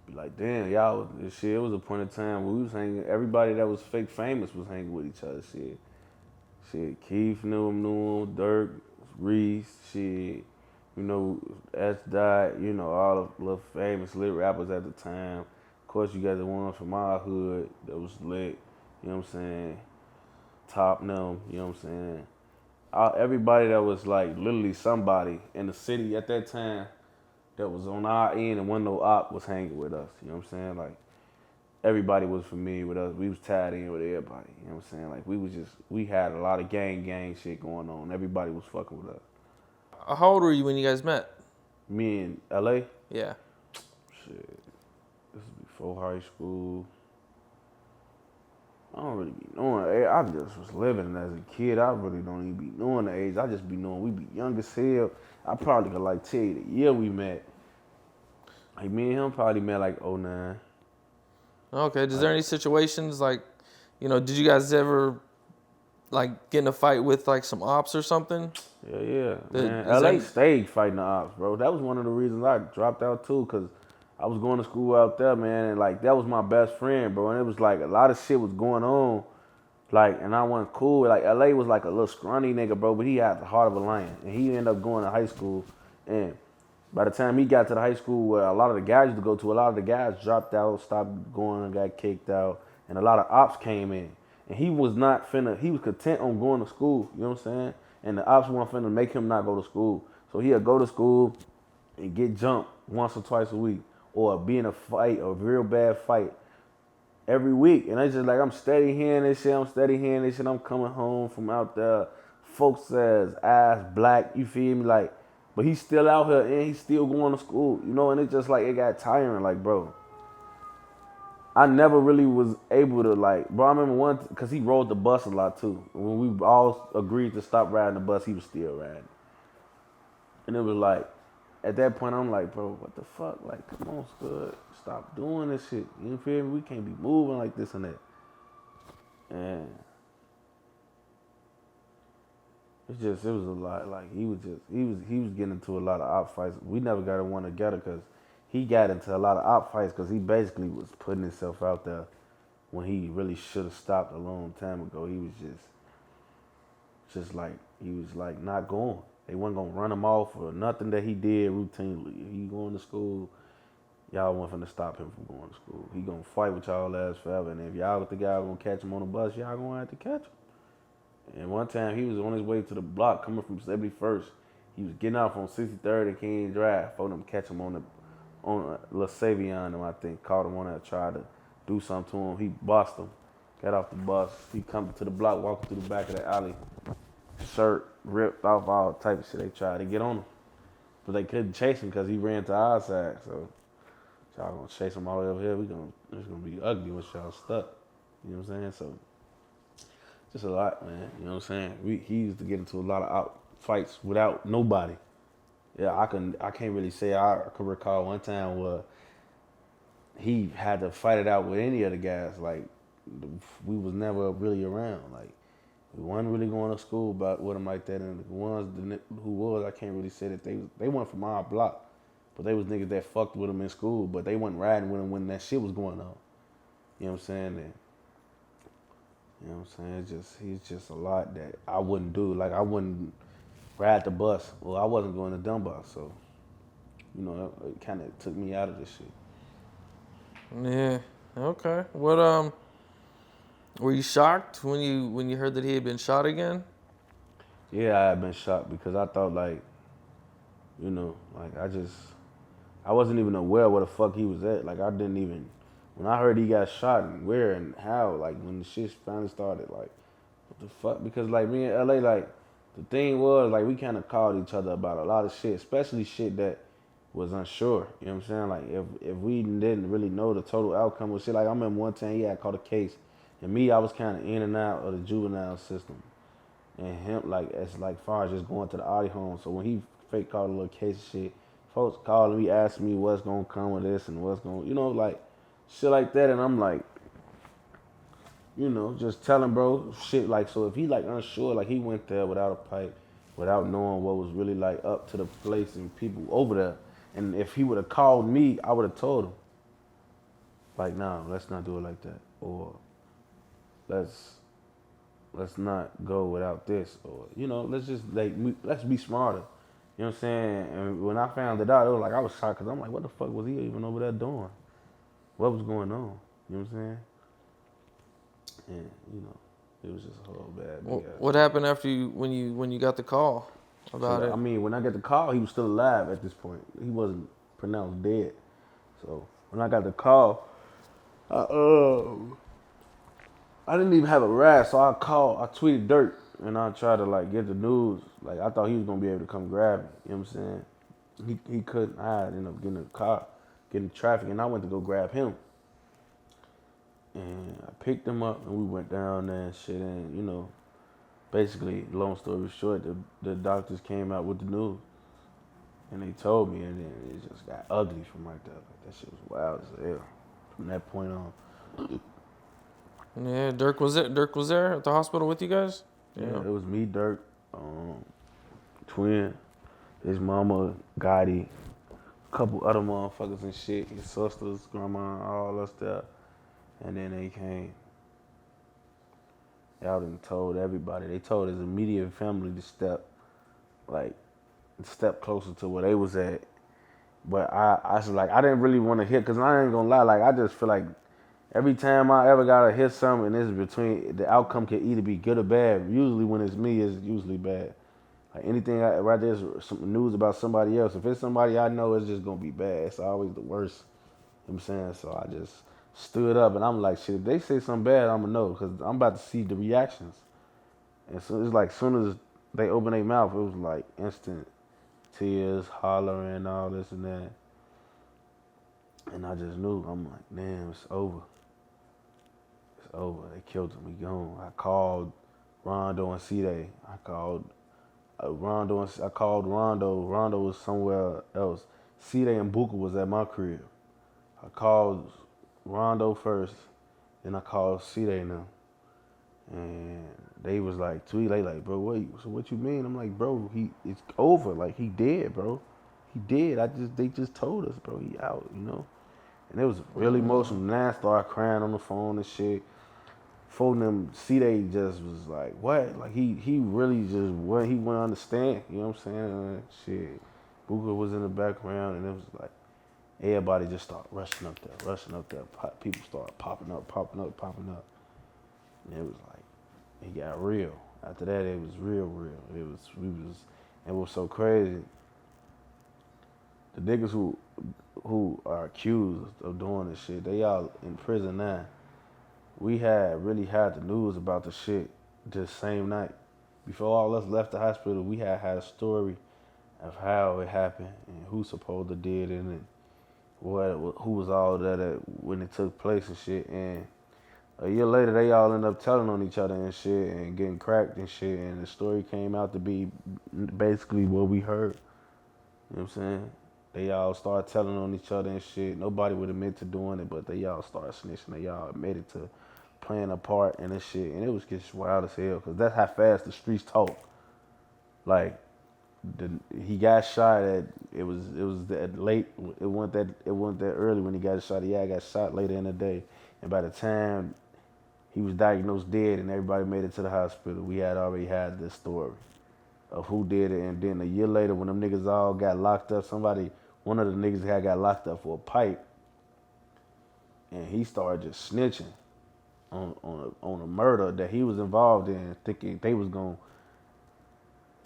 B: be like, damn, y'all was shit. It was a point in time where we was hanging. Everybody that was fake famous was hanging with each other. Shit. Keef knew him. Dirk, Reese, shit. S. Dot. All the little famous lit rappers at the time. Of course, you got the ones from our hood that was lit. You know what I'm saying? Top them. You know what I'm saying? Everybody that was like literally somebody in the city at that time that was on our end and one no op was hanging with us. You know what I'm saying? Like everybody was familiar with us. We was tied in with everybody. You know what I'm saying? Like we had a lot of gang shit going on. Everybody was fucking with us.
A: How old were you when you guys met?
B: Me in LA,
A: Yeah.
B: shit. This is before high school. I don't really be knowing the age. I just was living as a kid. I really don't even be knowing the age. I just be knowing we be young as hell. I probably could like tell you the year we met. Like me and him probably met like '09.
A: Okay. Is there any situations like, did you guys ever like get in a fight with like some ops or something?
B: Yeah, man.
A: Is
B: LA
A: there?
B: stayed fighting the ops, bro. That was one of the reasons I dropped out too, cause I was going to school out there, man, and like that was my best friend, bro. And it was like a lot of shit was going on, like, and I wasn't cool. Like LA was like a little scrawny nigga, bro, but he had the heart of a lion, and he ended up going to high school, and by the time he got to the high school where a lot of the guys used to go to, a lot of the guys dropped out, stopped going, and got kicked out, and a lot of ops came in. And he was not finna, he was content on going to school, you know what I'm saying? And the ops weren't finna make him not go to school. So he'd go to school and get jumped once or twice a week, or be in a fight, a real bad fight, every week. And it's just like, I'm steady hearing this shit, I'm coming home from out there, folks says ass black, you feel me? Like, but he's still out here and he's still going to school, and it's just like, it got tiring, like, bro. I never really was able to like, bro, I remember because he rode the bus a lot too. When we all agreed to stop riding the bus, he was still riding. And it was like, at that point, I'm like, bro, what the fuck? Like, come on, Scud, stop doing this shit. You feel me? We can't be moving like this and that. And it was a lot. Like, he was getting into a lot of op fights. We never got in one together because he got into a lot of op fights because he basically was putting himself out there when he really should have stopped a long time ago. He was just like, he was like not going. They wasn't gonna run him off for nothing that he did routinely. If he going to school, y'all wasn't finna stop him from going to school. He gonna fight with y'all ass forever. And if y'all with the guy gonna catch him on the bus, y'all gonna have to catch him. And one time he was on his way to the block coming from 71st. He was getting off on 63rd and King Drive for them to catch him on La Savion, I think, caught him on that, tried to do something to him. He bust him, got off the bus. He come to the block, walking through the back of the alley. Shirt ripped off, all type of shit. They tried to get on him, but they couldn't chase him because he ran to our side. So y'all gonna chase him all the way over here. It's gonna be ugly once y'all stuck. You know what I'm saying? So just a lot, man. You know what I'm saying? He used to get into a lot of out fights without nobody. Yeah, I can't really say I can recall one time where he had to fight it out with any of the guys. Like, we was never really around. Like, we wasn't really going to school with him like that. And the ones who was, I can't really say that they weren't from our block, but they was niggas that fucked with him in school, but they wasn't riding with him when that shit was going on. You know what I'm saying? And, you know what I'm saying? He's just a lot that I wouldn't do. Like, I wouldn't ride the bus. Well, I wasn't going to Dunbar, so, it kind of took me out of this shit.
A: Yeah. Okay. What were you shocked when you heard that he had been shot again?
B: Yeah, I had been shocked because I thought like I wasn't even aware where the fuck he was at. Like I didn't even when I heard he got shot and where and how, like when the shit finally started, like what the fuck? Because like me in LA, like the thing was like we kind of called each other about a lot of shit, especially shit that was unsure. You know what I'm saying? Like if we didn't really know the total outcome of shit. Like I remember one time he had caught a case, and me I was kind of in and out of the juvenile system, and him like as like far as just going to the Audi home. So when he fake caught a little case of shit, folks calling me asking me what's gonna come with this and what's gonna like shit like that, and I'm like, just telling bro shit like, so if he like unsure, like he went there without a pipe, without knowing what was really like up to the place and people over there. And if he would have called me, I would have told him, like, nah, let's not do it like that. Or let's not go without this. Or, let's just like let's be smarter. You know what I'm saying? And when I found it out, it was like I was shocked because I'm like, what the fuck was he even over there doing? What was going on? You know what I'm saying? And it was just a whole bad.
A: What happened after when you got the call about it?
B: I mean, when I got the call, he was still alive at this point. He wasn't pronounced dead. So when I got the call, I didn't even have a ride. So I tweeted Dirk, and I tried to like get the news. Like I thought he was gonna be able to come grab me. You know what I'm saying? He couldn't. I ended up getting in the car, getting traffic, and I went to go grab him. And I picked him up, and we went down there and shit. And basically, long story short, the doctors came out with the news, and they told me, and then it just got ugly from right there. Like that shit was wild as hell. From that point on.
A: Yeah, Dirk was it. Dirk was there at the hospital with you guys.
B: Yeah, it was me, Dirk, Twin, his mama, Gotti, a couple other motherfuckers and shit. His sisters, grandma, all us there. And then they came out and told everybody. They told his immediate family to step closer to where they was at. But I was like, I didn't really want to hit, because I ain't gonna lie, like I just feel like every time I ever gotta hit something, it's between, the outcome can either be good or bad. Usually when it's me, it's usually bad. Like anything right there's some news about somebody else. If it's somebody I know, it's just gonna be bad. It's always the worst. You know what I'm saying? So I just stood up and I'm like, shit, if they say something bad, I'm gonna know, because I'm about to see the reactions. And so it's like, soon as they open their mouth, it was like instant tears, hollering, all this and that. And I just knew. I'm like, damn, it's over. It's over. They killed him. He gone. I called Rondo and C-Day. I called Rondo. Rondo was somewhere else. C-Day and Booker was at my crib. I called Rondo first, then I called C-Day now. And they was like, they like, bro, what you mean? I'm like, bro, it's over. Like, he dead, bro. He dead. They just told us, bro, he out, And it was really emotional. And I started crying on the phone and shit. Phone them, C-Day just was like, what? Like, he really just he wouldn't understand, you know what I'm saying? Shit. Booker was in the background, and it was like, everybody just started rushing up there. People started popping up. And it was like, it got real. After that, it was real. It was so crazy. The niggas who are accused of doing this shit, they all in prison now. We really had the news about the shit just same night. Before all us left the hospital, we had a story of how it happened and who supposed to did it and who was all that when it took place and shit. And a year later, they all end up telling on each other and shit and getting cracked and shit. And the story came out to be basically what we heard. You know what I'm saying? They all started telling on each other and shit. Nobody would admit to doing it, but they all started snitching. They all admitted to playing a part in this shit. And it was just wild as hell, because that's how fast the streets talk. Like, he got shot at, it was that late. It wasn't that early when he got shot. Yeah, I got shot later in the day. And by the time he was diagnosed dead and everybody made it to the hospital, we had already had this story of who did it. And then a year later, when them niggas all got locked up, one of the niggas got locked up for a pipe, and he started just snitching on a murder that he was involved in, thinking they was gonna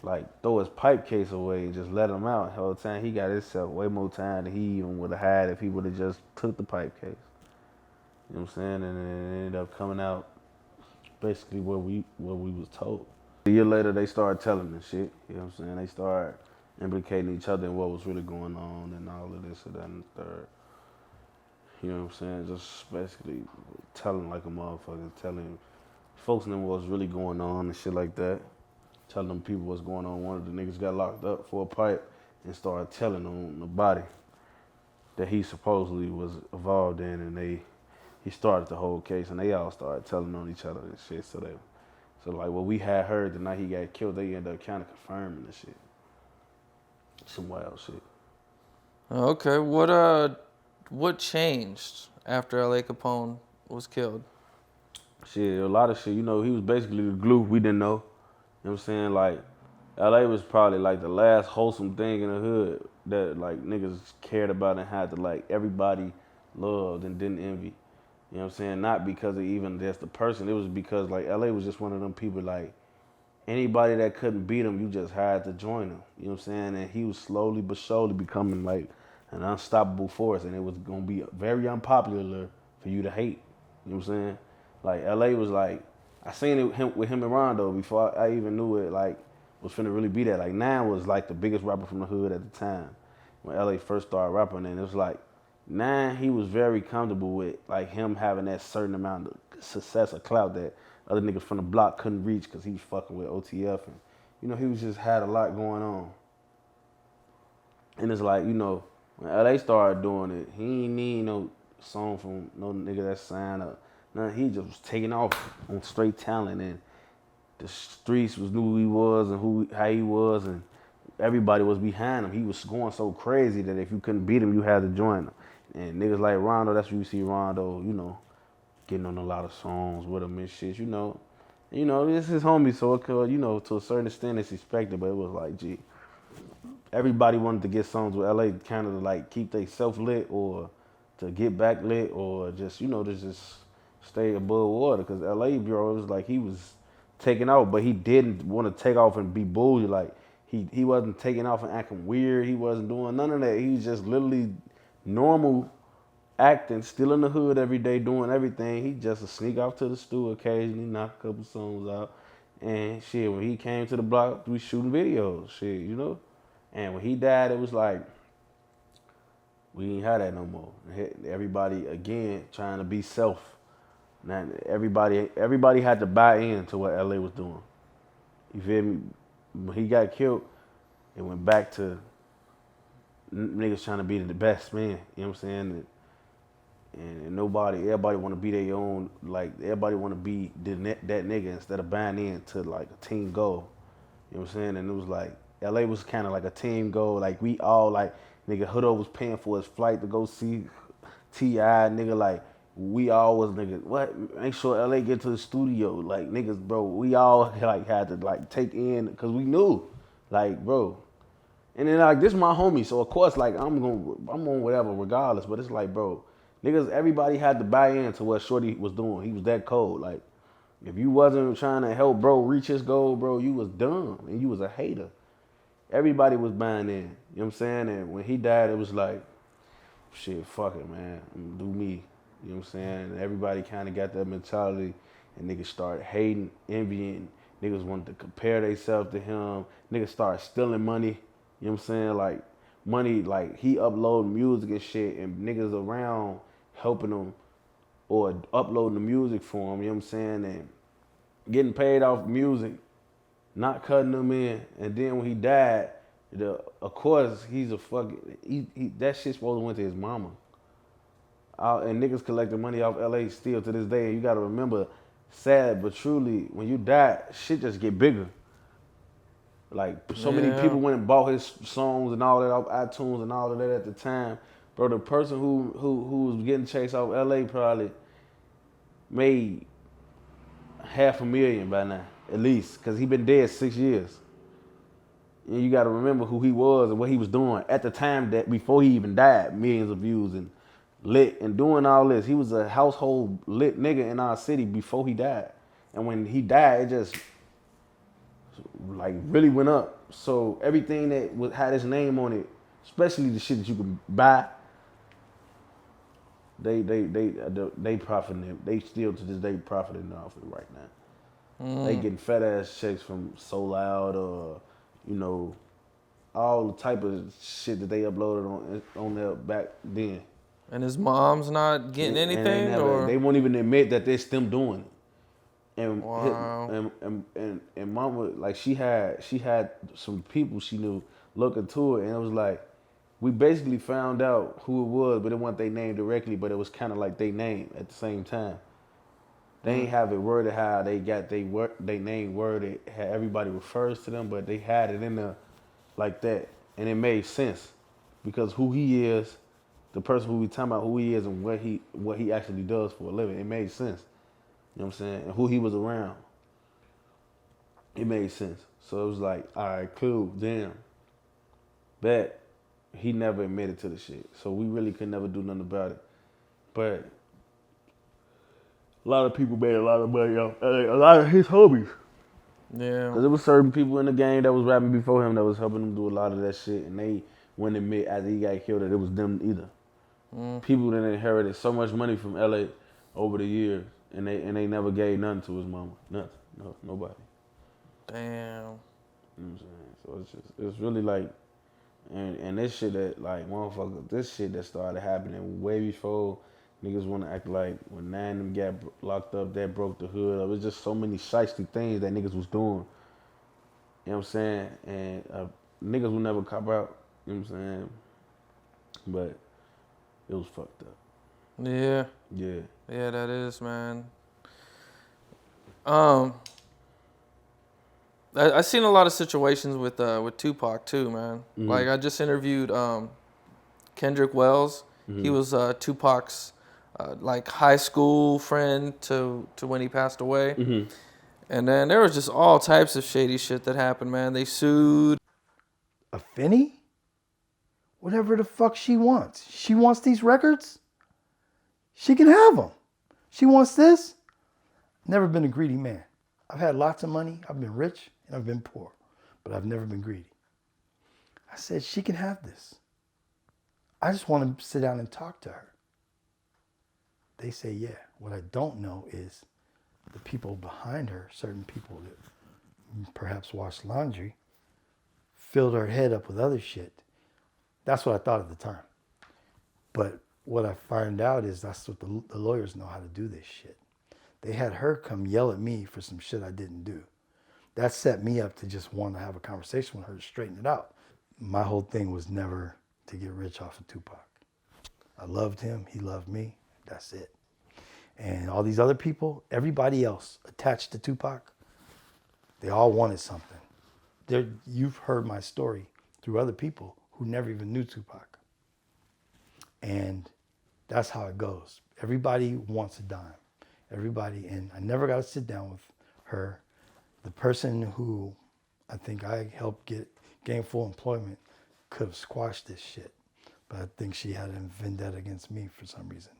B: like throw his pipe case away and just let him out. The whole time he got himself way more time than he even would have had if he would have just took the pipe case. You know what I'm saying? And it ended up coming out basically what we was told. A year later, they started telling the shit. You know what I'm saying? They started implicating each other in what was really going on and all of this and that and the third. You know what I'm saying? Just basically telling like a motherfucker, telling folks them what's really going on and shit like that. Telling them people what's going on. One of the niggas got locked up for a pipe and started telling on the body that he supposedly was involved in, and he started the whole case, and they all started telling on each other and shit. So like what we had heard the night he got killed, they ended up kind of confirming the shit. Some wild shit.
A: Okay, what changed after L.A. Capone was killed?
B: Shit, a lot of shit. You know, he was basically the glue we didn't know. You know what I'm saying? Like, LA was probably like the last wholesome thing in the hood that like niggas cared about and had to like everybody loved and didn't envy. You know what I'm saying? Not because of even just the person. It was because like LA was just one of them people like anybody that couldn't beat him, you just had to join him. You know what I'm saying? And he was slowly but surely becoming like an unstoppable force, and it was gonna be very unpopular for you to hate. You know what I'm saying? Like LA was like, I seen it with him and Rondo before I even knew it like was finna really be that. Like Nine was like the biggest rapper from the hood at the time when LA first started rapping, and it was like Nine, he was very comfortable with like him having that certain amount of success or clout that other niggas from the block couldn't reach because he was fucking with OTF, and you know he was just had a lot going on. And it's like, you know, when LA started doing it, he ain't need no song from no nigga that signed up. Nothing. He just was taking off on straight talent, and the streets was knew who he was and how he was, and everybody was behind him. He was going so crazy that if you couldn't beat him, you had to join him. And niggas like Rondo, that's where you see Rondo, you know, getting on a lot of songs with him and shit, you know. You know, it's his homie, so it could, you know, to a certain extent it's expected, but it was like, gee, everybody wanted to get songs with LA kind of like keep they self lit or to get back lit or just, you know, to just stay above water. Because LA, bro, it was like he was taking off, but he didn't want to take off and be bougie. Like he wasn't taking off and acting weird. He wasn't doing none of that. He was just literally normal acting, still in the hood every day, doing everything. He just a sneak off to the studio occasionally, knock a couple songs out. And shit, when he came to the block, we shooting videos, shit, you know? And when he died, it was like, we ain't had that no more. Everybody, again, trying to be self. Now, everybody had to buy into what LA was doing. You feel me? When he got killed, it went back to niggas trying to be the best man. You know what I'm saying? And everybody want to be their own, like, everybody want to be that nigga instead of buying into, like, a team goal. You know what I'm saying? And it was like, LA was kind of like a team goal. Like, we all, like, nigga, Hoodo was paying for his flight to go see T.I., nigga, like, we all was, nigga, what? Make sure LA get to the studio. Like, niggas, bro, we all, like, had to, like, take in, because we knew, like, bro. And then, like, this my homie, so, of course, like, I'm on whatever regardless, but it's like, bro, niggas, everybody had to buy into what Shorty was doing. He was that cold. Like, if you wasn't trying to help bro reach his goal, bro, you was dumb and you was a hater. Everybody was buying in. You know what I'm saying? And when he died, it was like, shit, fuck it, man. Do me. You know what I'm saying? And everybody kind of got that mentality, and niggas started hating, envying. Niggas wanted to compare themselves to him. Niggas started stealing money. You know what I'm saying? Like, money, like, he upload music and shit, and niggas around helping him or uploading the music for him, you know what I'm saying? And getting paid off music, not cutting them in. And then when he died, of course, he's a fucking, that shit supposed to went to his mama. And niggas collecting money off LA still to this day. And you gotta remember, sad but truly, when you die, shit just get bigger. Like, so many people went and bought his songs and all that off iTunes and all of that at the time. Bro, the person who was getting chased off LA probably made $500,000 by now, at least, because he been dead 6 years. And you got to remember who he was and what he was doing at the time that before he even died, millions of views and lit and doing all this. He was a household lit nigga in our city before he died. And when he died, it just like really went up. So everything that had his name on it, especially the shit that you could buy, they profiting. They still to this day profiting off it right now. They getting fat ass checks from So Loud or, you know, all the type of shit that they uploaded on there back then.
A: And his mom's not getting anything, or
B: they won't even admit that it's them doing it. And
A: wow.
B: and mama, like she had some people she knew look into it, and it was like we basically found out who it was, but it wasn't their name directly, but it was kind of like their name at the same time. They ain't have it worded how they got they name worded, how everybody refers to them, but they had it in there like that, and it made sense because who he is, the person who we talking about, who he is, and what he actually does for a living, it made sense. You know what I'm saying? And who he was around. It made sense. So it was like, all right, cool, damn. Bet he never admitted to the shit. So we really could never do nothing about it. But a lot of people made a lot of money off a lot of his homies.
A: Yeah.
B: Because there was certain people in the game that was rapping before him that was helping him do a lot of that shit. And they wouldn't admit after he got killed that it was them either. People that inherited so much money from LA over the years. And they never gave nothing to his mama. Nothing. No, nobody.
A: Damn.
B: You know what I'm saying? So it's really like, and this shit that, like, motherfucker, this shit that started happening way before niggas want to act like when 9 of them got locked up, that broke the hood up. It's just so many shiesty things that niggas was doing. You know what I'm saying? And niggas will never cop out. You know what I'm saying? But it was fucked up.
A: Yeah.
B: Yeah.
A: Yeah, that is, man. I seen a lot of situations with Tupac too, man.
B: Mm-hmm.
A: Like I just interviewed Kendrick Wells.
B: Mm-hmm.
A: He was Tupac's like high school friend to when he passed away.
B: Mm-hmm.
A: And then there was just all types of shady shit that happened, man. They sued.
C: A Finny? Whatever the fuck she wants. She wants these records? She can have them. She wants this? Never been a greedy man. I've had lots of money. I've been rich and I've been poor. But I've never been greedy. I said, she can have this. I just want to sit down and talk to her. They say, yeah. What I don't know is the people behind her, certain people that perhaps washed laundry, filled her head up with other shit. That's what I thought at the time. But what I find out is that's what the lawyers know how to do this shit. They had her come yell at me for some shit I didn't do. That set me up to just want to have a conversation with her to straighten it out. My whole thing was never to get rich off of Tupac. I loved him. He loved me. That's it. And all these other people, everybody else attached to Tupac, they all wanted something. You've heard my story through other people who never even knew Tupac. And that's how it goes. Everybody wants a dime. Everybody, and I never got to sit down with her. The person who I think I helped get gainful employment could have squashed this shit. But I think she had a vendetta against me for some reason.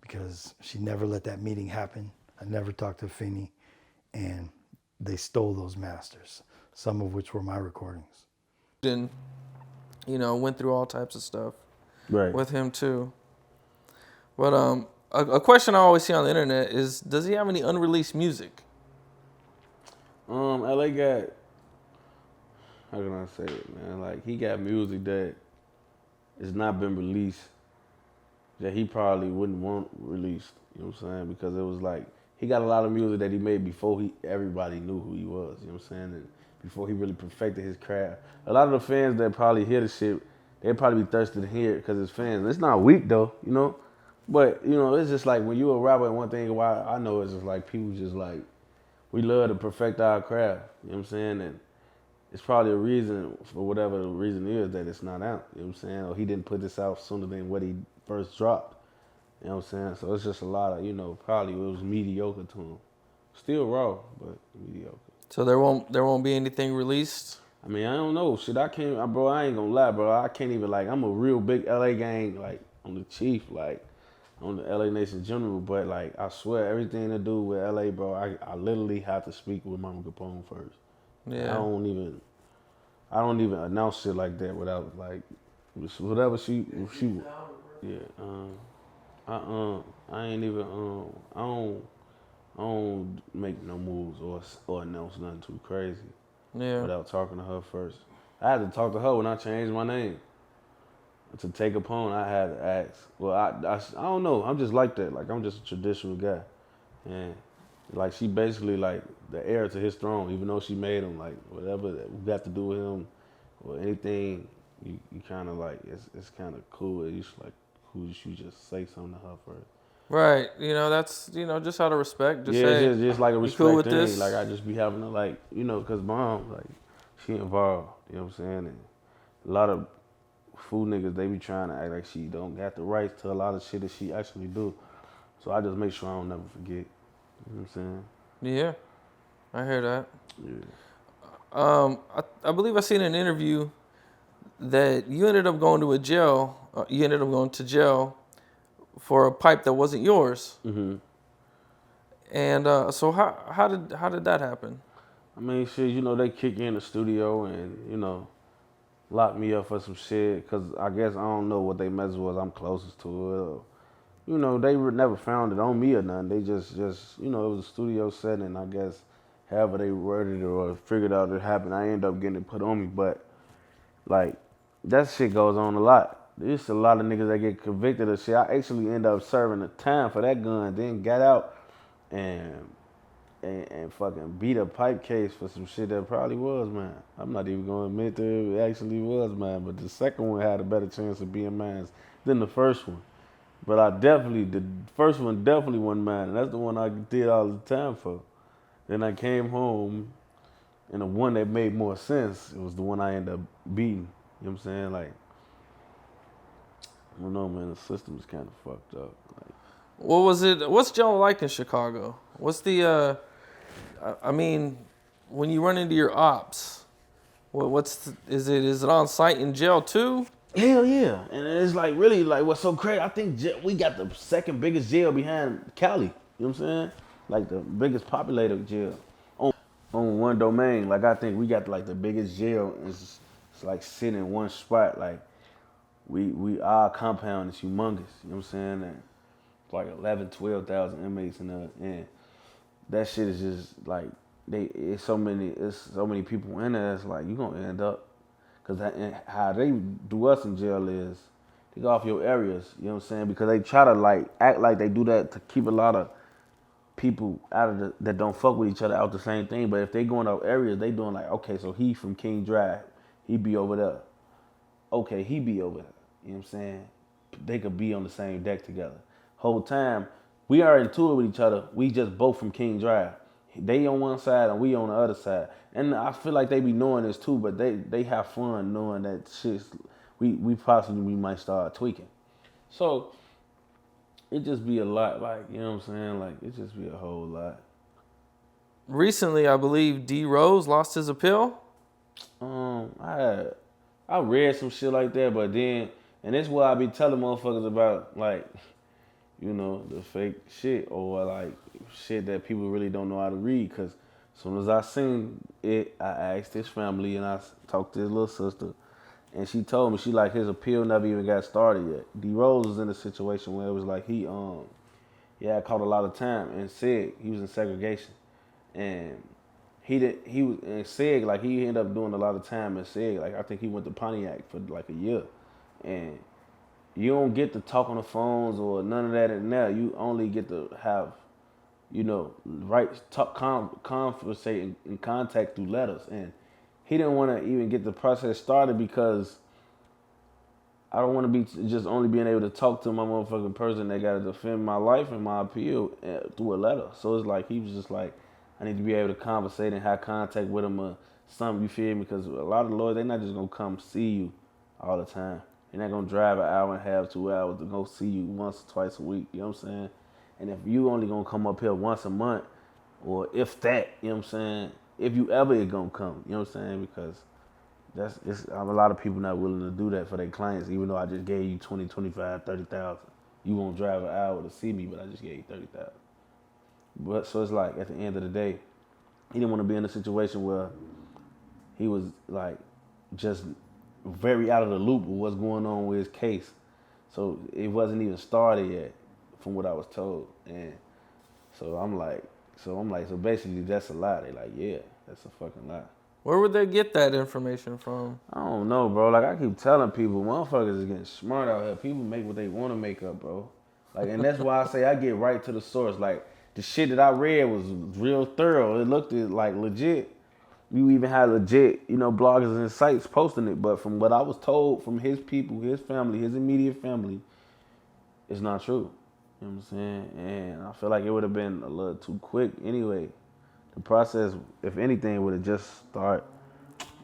C: Because she never let that meeting happen. I never talked to Finney. And they stole those masters, some of which were my recordings.
A: And, you know, went through all types of stuff with him too. But a question I always see on the internet is, does he have any unreleased music?
B: LA got, how can I say it, man? Like, he got music that has not been released that he probably wouldn't want released. You know what I'm saying? Because it was like, he got a lot of music that he made before everybody knew who he was. You know what I'm saying? And before he really perfected his craft. A lot of the fans that probably hear the shit, they'd probably be thirsty to hear it because it's fans. It's not weak though, you know? But, you know, it's just like when you a rapper, and one thing why I know is just like people just like, we love to perfect our craft. You know what I'm saying? And it's probably a reason, for whatever the reason is, that it's not out. You know what I'm saying? Or he didn't put this out sooner than what he first dropped. You know what I'm saying? So it's just a lot of, you know, probably it was mediocre to him. Still raw, but mediocre.
A: So there won't be anything released?
B: I mean, I don't know. Shit, bro, I ain't gonna lie, bro. I can't even, like, I'm a real big LA gang, like, on the Chief, like, on the LA Nation General, but, like, I swear, everything to do with LA, bro, I literally have to speak with Mama Capone first.
A: Yeah.
B: I don't even announce shit like that without, like, whatever she yeah. I ain't even I don't make no moves or announce nothing too crazy
A: Yeah.
B: without talking to her first. I had to talk to her when I changed my name to take Capone. I had to ask. Well, I don't know. I'm just like that. Like I'm just a traditional guy, and like she basically like the heir to his throne. Even though she made him, like whatever that got to do with him or anything, you kind of like it's kind of cool. You should like who you should just say something to her first.
A: Right. That's just out of respect. Just
B: Yeah, it's
A: say,
B: just like a
A: you cool
B: respect
A: with
B: thing. Like
A: this?
B: I just be having to like, cause mom, like, she involved. You know what I'm saying? And a lot of fool niggas, they be trying to act like she don't got the rights to a lot of shit that she actually do. So I just make sure I don't never forget. You know what I'm saying?
A: Yeah, I hear that.
B: Yeah.
A: I believe I seen an interview that you ended up going to a jail. You ended up going to jail for a pipe that wasn't yours.
B: Mm-hmm.
A: And so how did that happen?
B: I mean, shit, they kick you in the studio and, lock me up for some shit. Cause I guess I don't know what they message was. I'm closest to it. Or, they never found it on me or nothing. They just, it was a studio setting. I guess however they worded it or figured out it happened, I ended up getting it put on me. But like that shit goes on a lot. There's a lot of niggas that get convicted of shit. I actually end up serving the time for that gun, then got out and fucking beat a pipe case for some shit that probably was mine. I'm not even gonna admit that it actually was mine, but the second one had a better chance of being mine than the first one. But the first one definitely wasn't mine, and that's the one I did all the time for. Then I came home, and the one that made more sense, it was the one I ended up beating. You know what I'm saying? Like, I don't know, man, the system is kind of fucked up. Like,
A: What was it? What's jail like in Chicago? What's the? I mean, when you run into your ops, is it on site in jail too?
B: hell yeah. And it's like really like what's so crazy, I think we got the second biggest jail behind Cali. You know what I'm saying? Like the biggest populated jail on one domain. Like I think we got like the biggest jail. It's like sitting in one spot. Like we our compound is humongous. You know what I'm saying? And it's like 12,000 inmates in there. And that shit is just like it's so many people in there. It's like you gonna end up. Because how they do us in jail is they go off your areas, you know what I'm saying? Because they try to like act like they do that to keep a lot of people out of that don't fuck with each other out the same thing. But if they going off areas, they doing like, okay, so he from King Drive, he be over there. Okay, he be over there. You know what I'm saying? They could be on the same deck together. Whole time, we are in tour with each other. We just both from King Drive. They on one side and we on the other side. And I feel like they be knowing this too, but they have fun knowing that shit. We possibly might start tweaking. So it just be a lot, like, you know what I'm saying? Like it just be a whole lot.
A: Recently, I believe D Rose lost his appeal.
B: I read some shit like that, but then and that's what I be telling motherfuckers about, like, the fake shit or like shit that people really don't know how to read. Cause as soon as I seen it, I asked his family and I talked to his little sister, and she told me she like his appeal never even got started yet. D Rose was in a situation where it was like he had caught a lot of time and said he was in segregation, and he was in SEG, like he ended up doing a lot of time in SEG. Like I think he went to Pontiac for like a year, and you don't get to talk on the phones or none of that in there. You only get to have, conversate and contact through letters. And he didn't want to even get the process started because I don't want to be just only being able to talk to my motherfucking person that got to defend my life and my appeal through a letter. So it's like he was just like, I need to be able to conversate and have contact with him or something, you feel me? Because a lot of lawyers, they're not just going to come see you all the time. They're not going to drive an hour and a half, 2 hours to go see you once or twice a week, you know what I'm saying? And if you only going to come up here once a month, or if that, you know what I'm saying? If you ever going to come, you know what I'm saying? Because a lot of people not willing to do that for their clients, even though I just gave you 20, 25, 30,000. You won't drive an hour to see me, but I just gave you 30,000. But so it's like at the end of the day, he didn't want to be in a situation where he was like just very out of the loop with what's going on with his case. So it wasn't even started yet. from what I was told. And so I'm like, so basically that's a lie. They like, yeah, that's a fucking lie.
A: Where would they get that information from?
B: I don't know, bro. Like I keep telling people, motherfuckers is getting smart out here. People make what they want to make up, bro. Like, and that's why I say I get right to the source. Like the shit that I read was real thorough. It looked like legit. You even had legit, bloggers and sites posting it. But from what I was told from his people, his family, his immediate family, it's not true. You know what I'm saying? And I feel like it would have been a little too quick anyway. The process, if anything, would have just started.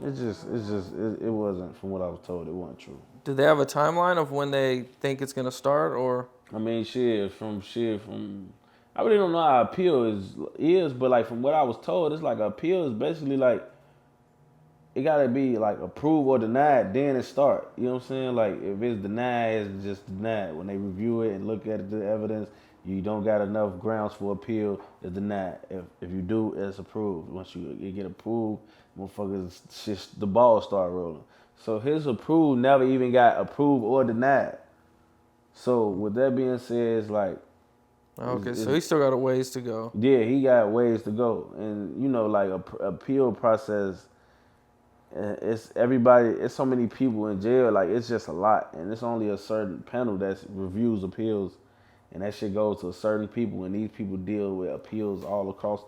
B: It wasn't, from what I was told, it wasn't true.
A: Do they have a timeline of when they think it's gonna start, or?
B: I mean, from I really don't know how appeal is, but like from what I was told, it's like appeal is basically like it gotta be like approved or denied, then it start. You know what I'm saying? Like if it's denied, it's just denied. When they review it and look at the evidence, you don't got enough grounds for appeal, it's denied. If you do, it's approved. Once you get approved, motherfuckers, the ball start rolling. So his approved never even got approved or denied. So with that being said, it's like,
A: Okay, so he still got a ways to go.
B: yeah, he got ways to go. And like appeal process, it's everybody, it's so many people in jail, like it's just a lot. And it's only a certain panel that reviews appeals. And that shit goes to certain people, and these people deal with appeals all across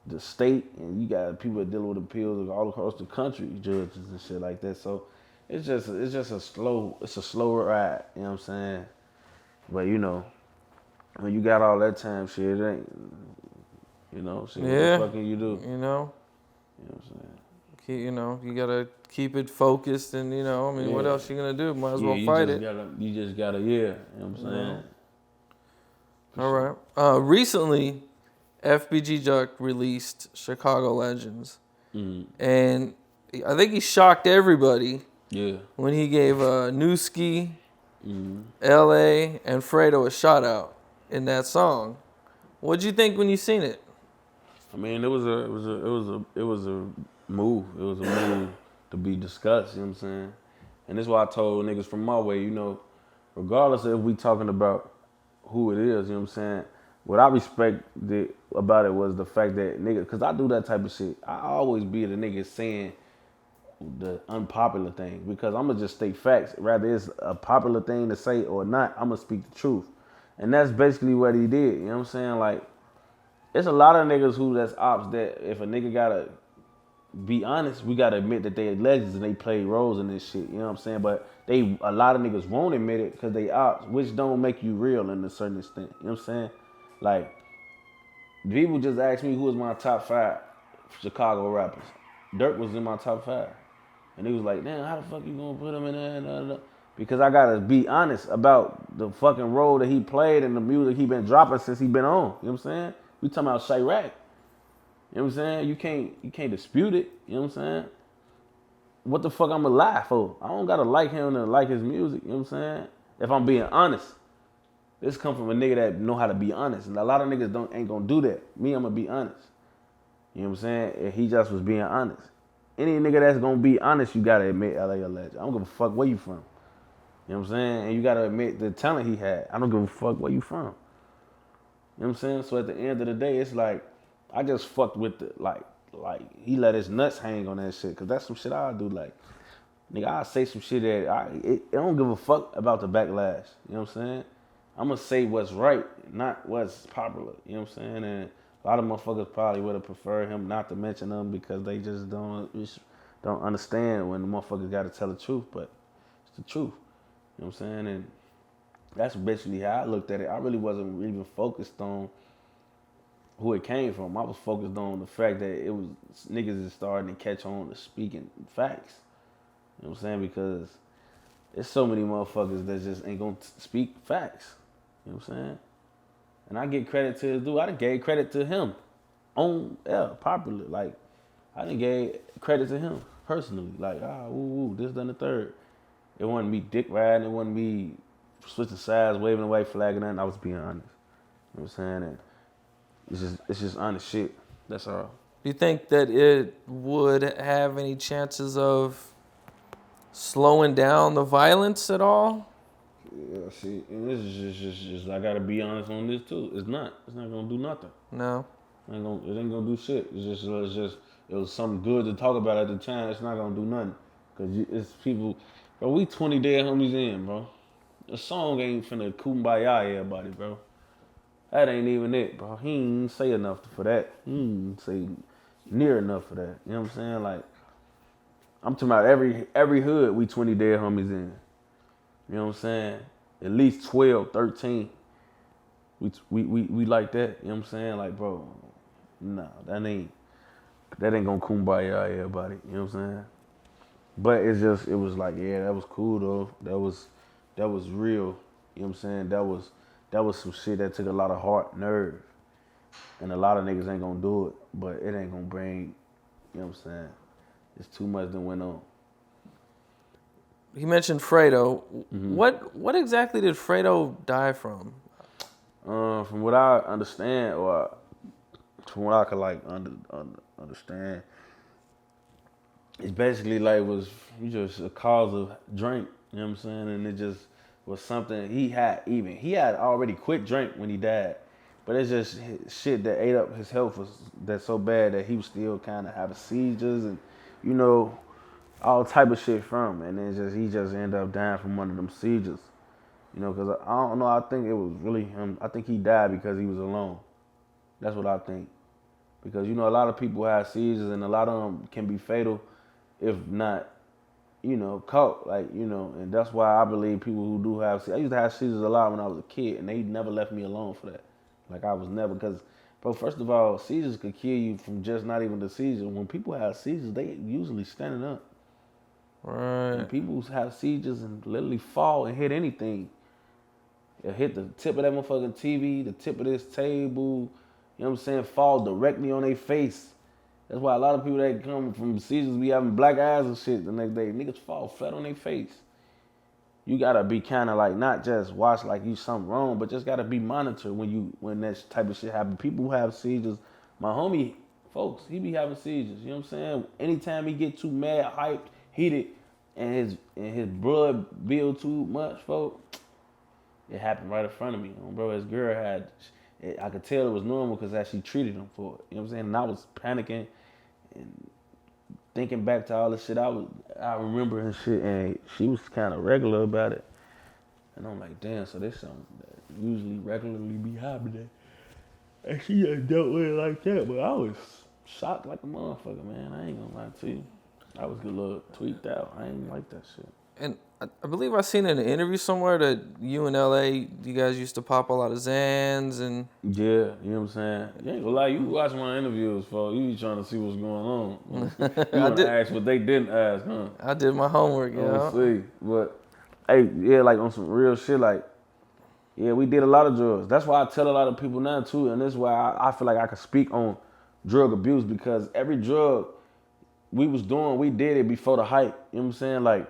B: the state, and you got people that deal with appeals all across the country, judges and shit like that. So it's just a slower ride, you know what I'm saying? But when you got all that time, shit, it ain't, shit,
A: Yeah.
B: what the fuck can you do?
A: You know
B: You know what I'm saying?
A: You gotta keep it focused, and what
B: Yeah.
A: else you gonna do? Might as well fight it.
B: You just gotta, you know what I'm saying?
A: All right. Recently, FBG Juck released Chicago Legends, and I think he shocked everybody.
B: Yeah.
A: When he gave Newski, LA, and Fredo a shout out in that song. What'd you think when you seen it?
B: I mean, it was a move. It was a move to be discussed. You know what I'm saying? And that's why I told niggas from my way. Regardless of if we talking about who it is, you know what I'm saying? What I respected about it was the fact that niggas, because I do that type of shit. I always be the nigga saying the unpopular thing, because I'm gonna just state facts. Rather it's a popular thing to say or not, I'm gonna speak the truth. And that's basically what he did. You know what I'm saying? Like, it's a lot of niggas who that's ops that if a nigga gotta be honest, we gotta admit that they legends and they play roles in this shit. You know what I'm saying? But a lot of niggas won't admit it because they ops, which don't make you real in a certain extent. You know what I'm saying? Like, people just asked me who was my top 5 Chicago rappers. Dirk was in my top 5. And he was like, damn, how the fuck you gonna put him in there? Because I gotta be honest about the fucking role that he played and the music he been dropping since he been on. You know what I'm saying? We talking about Chirac. You know what I'm saying? You can't dispute it. You know what I'm saying? What the fuck I'ma lie for? I don't gotta like him to like his music. You know what I'm saying? If I'm being honest. This come from a nigga that know how to be honest. And a lot of niggas ain't gonna do that. Me, I'm gonna be honest. You know what I'm saying? And he just was being honest. Any nigga that's gonna be honest, you gotta admit LA a legend. I don't give a fuck where you from. You know what I'm saying? And you gotta admit the talent he had. I don't give a fuck where you from. You know what I'm saying? So at the end of the day, it's like, I just fucked with the, like he let his nuts hang on that shit. Cause that's some shit I'll do. Like, nigga, I'll say some shit that I don't give a fuck about the backlash. You know what I'm saying? I'm gonna say what's right, not what's popular. You know what I'm saying? And a lot of motherfuckers probably would have preferred him not to mention them because they just don't understand when the motherfuckers gotta tell the truth, but it's the truth. You know what I'm saying? And that's basically how I looked at it. I really wasn't even focused on who it came from. I was focused on the fact that it was niggas is starting to catch on to speaking facts. You know what I'm saying? Because there's so many motherfuckers that just ain't gonna speak facts. You know what I'm saying? And I get credit to his dude. I done gave credit to him on popular. Like, I done gave credit to him personally. Like, this, done the third. It wasn't me dick riding. It wasn't me switching sides, waving the white flag and nothing. I was being honest. You know what I'm saying? And it's just honest shit. That's all.
A: Do you think that it would have any chances of slowing down the violence at all?
B: Yeah, see, and this is just I gotta be honest on this too. It's not gonna do nothing.
A: No.
B: It ain't gonna do shit. It was something good to talk about at the time. It's not gonna do nothing. Cause it's people, bro, we 20 dead homies in, bro. The song ain't finna kumbaya everybody, bro. That ain't even it, bro. He ain't say enough for that. He ain't say near enough for that. You know what I'm saying? Like, I'm talking about every hood we 20 dead homies in. You know what I'm saying? At least 12, 13. We like that. You know what I'm saying? Like, bro, nah, that ain't gonna kumbaya everybody. You know what I'm saying? But it was like, yeah, that was cool though. That was real. You know what I'm saying? That was some shit that took a lot of heart, nerve. And a lot of niggas ain't gonna do it. But it ain't gonna bring, you know what I'm saying? It's too much that went on.
A: He mentioned Fredo. What exactly did Fredo die from?
B: From what I understand, or from what I could like understand, it's basically like just a cause of drink. You know what I'm saying? And it just was something he had already quit drink when he died, but it's just shit that ate up his health was that so bad that he was still kind of having seizures and all type of shit from him. And then he just ended up dying from one of them seizures. Because I don't know. I think it was really him. I think he died because he was alone. That's what I think. Because, a lot of people have seizures and a lot of them can be fatal if not, caught. And that's why I believe people who do have seizures. I used to have seizures a lot when I was a kid and they never left me alone for that. Like I was never, because, bro, first of all, seizures could kill you from just not even the seizure. When people have seizures, they usually standing up.
A: Right.
B: And people have seizures and literally fall and hit anything. It'll hit the tip of that motherfucking TV, the tip of this table, you know what I'm saying, fall directly on their face. That's why a lot of people that come from seizures be having black eyes and shit the next day. Niggas fall flat on their face. You gotta be kind of like, not just watch like you something wrong, but just gotta be monitored when that type of shit happen. People who have seizures, my homie, folks, he be having seizures, you know what I'm saying? Anytime he get too mad, hyped, heated, and his blood build too much, folks, it happened right in front of me, bro. His girl I could tell it was normal because she treated him for it. You know what I'm saying? And I was panicking and thinking back to all the shit I remember and shit, and she was kind of regular about it. And I'm like, damn, so this something that usually regularly be happening. And she just dealt with it like that, but I was shocked like a motherfucker, man. I ain't gonna lie to you. I was a little tweaked out. I ain't like that shit.
A: And I believe I seen in an interview somewhere that you in LA, you guys used to pop a lot of Xans and...
B: Yeah, you know what I'm saying? You ain't gonna lie, you watch my interviews, folks. You be trying to see what's going on. You want to ask what they didn't ask, huh?
A: I did my homework, you know?
B: See. But, hey, yeah, like on some real shit, like, yeah, we did a lot of drugs. That's why I tell a lot of people now, too, and this is why I feel like I can speak on drug abuse, because every drug we was doing, we did it before the hype. You know what I'm saying? Like,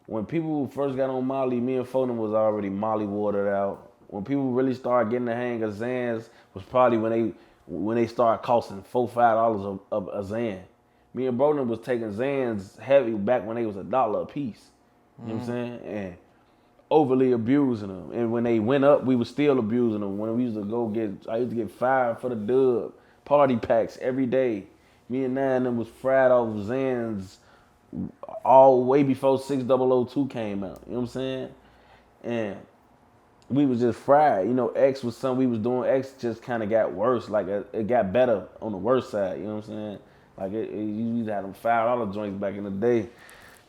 B: when people first got on Molly, me and Foden was already Molly watered out. When people really started getting the hang of Xans was probably when they started costing $4-5 a Xan. Me and Broden was taking Xans heavy back when they was $1 a piece. You know what I'm saying? And overly abusing them. And when they went up, we was still abusing them. When we used to I used to get fired for the dub, party packs every day. Me and Nine them was fried off Xans all way before 6002 came out. You know what I'm saying? And we was just fried. X was something we was doing. X just kind of got worse. Like, it got better on the worst side. You know what I'm saying? Like, you used to have them $5 joints back in the day.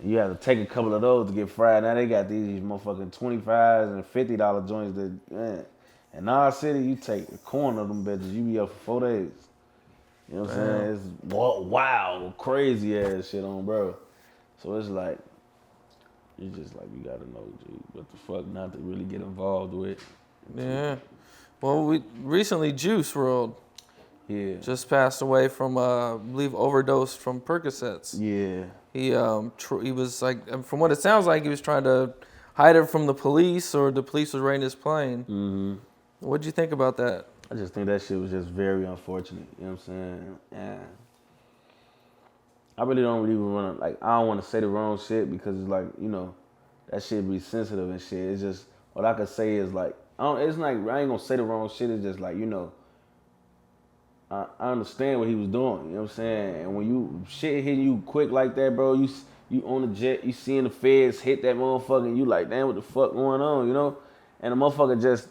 B: You had to take a couple of those to get fried. Now they got these motherfucking $25 and $50 joints that, man. In our city, you take a corner of them bitches, you be up for 4 days. You know what I'm saying? It's wild, crazy ass shit on, bro. So it's like, you gotta know, G, what the fuck not to really get involved with.
A: Yeah. Well, we recently Juice WRLD just passed away from, I believe, overdose from Percocets.
B: Yeah.
A: He was like, from what it sounds like, he was trying to hide it from the police, or the police was raiding his plane.
B: Mm-hmm.
A: What'd you think about that?
B: I just think that shit was just very unfortunate. You know what I'm saying? Yeah. I really don't even want to, I don't want to say the wrong shit because it's like, that shit be sensitive and shit. It's just what I could say is like it's like I ain't gonna say the wrong shit. It's just like I understand what he was doing. You know what I'm saying? And when you shit hitting you quick like that, bro, you on the jet, you seeing the feds hit that motherfucker, and you like, damn, what the fuck going on? You know? And the motherfucker just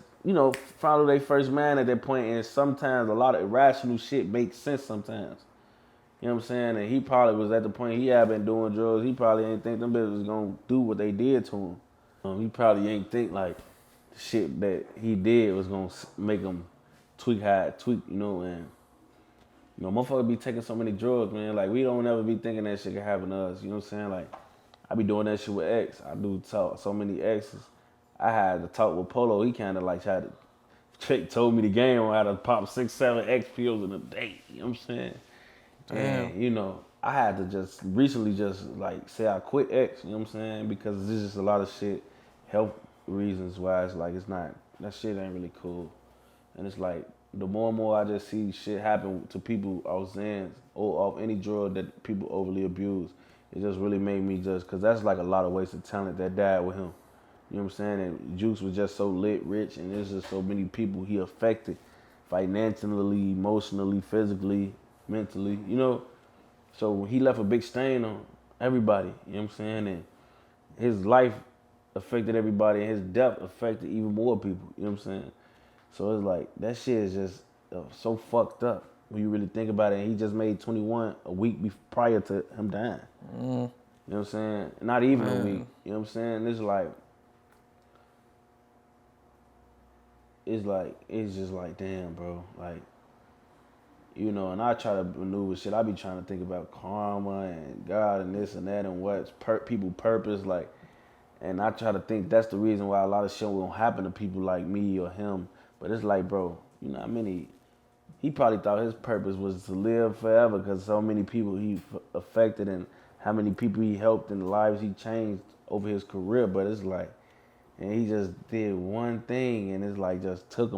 B: follow their first man at that point. And sometimes a lot of irrational shit makes sense sometimes. You know what I'm saying? And he probably was at the point he had been doing drugs. He probably ain't think them bitches was gonna do what they did to him. He probably ain't think like the shit that he did was gonna make him tweak, and motherfucker be taking so many drugs, man. Like we don't ever be thinking that shit can happen to us. You know what I'm saying? Like I be doing that shit with X. I do talk so many exes. I had to talk with Polo. He kind of like tried to told me the game on how to pop 6, 7 X pills in a day. You know what I'm saying?
A: Damn.
B: And I had to just recently just like say I quit X. You know what I'm saying? Because there's just a lot of shit, health reasons why it's like it's not, that shit ain't really cool. And it's like the more and more I just see shit happen to people off Xans or off any drug that people overly abuse, it just really made me just, cause that's like a lot of wasted talent that died with him. You know what I'm saying? And Juice was just so lit, rich, and there's just so many people he affected financially, emotionally, physically, mentally, So he left a big stain on everybody, you know what I'm saying? And his life affected everybody, and his death affected even more people, you know what I'm saying? So it's like, that shit is just so fucked up when you really think about it. And he just made 21 a week prior to him dying. You know what I'm saying? Not even a week, you know what I'm saying? It's just like, damn, bro. Like, and I try to maneuver shit. I be trying to think about karma and God and this and that and what's people purpose. Like, and I try to think that's the reason why a lot of shit won't happen to people like me or him. But it's like, bro, you know how many, he probably thought his purpose was to live forever because so many people he affected and how many people he helped and the lives he changed over his career. But it's like, and he just did one thing, and it's like just took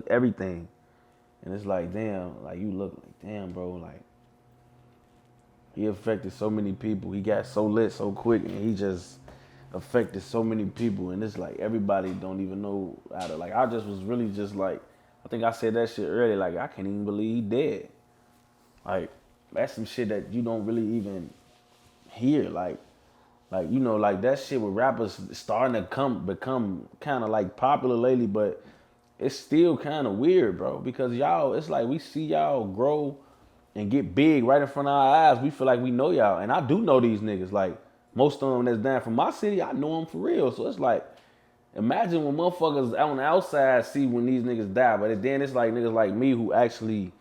B: everything, and it's like, damn, like you look like, damn, bro, like he affected so many people. He got so lit so quick, and he just affected so many people, and it's like everybody don't even know how to. Like I just was really just like, I think I said that shit earlier. Like I can't even believe he dead. Like that's some shit that you don't really even hear. Like that shit with rappers starting to become kind of like popular lately, but it's still kind of weird, bro. Because y'all, it's like we see y'all grow and get big right in front of our eyes. We feel like we know y'all, and I do know these niggas. Like most of them that's down from my city, I know them for real. So it's like, imagine when motherfuckers on the outside see when these niggas die, but then it's like niggas like me who actually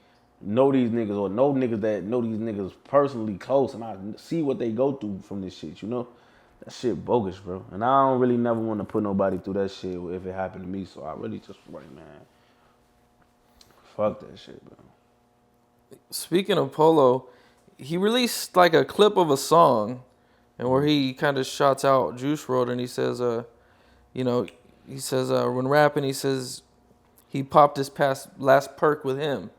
B: know these niggas or know niggas that know these niggas personally close, and I see what they go through from this shit, That shit bogus, bro. And I don't really never want to put nobody through that shit if it happened to me. So I really just like, man, fuck that shit, bro.
A: Speaking of Polo, he released like a clip of a song, and where he kind of shouts out Juice WRLD, and he says, when rapping, he says he popped his last perk with him.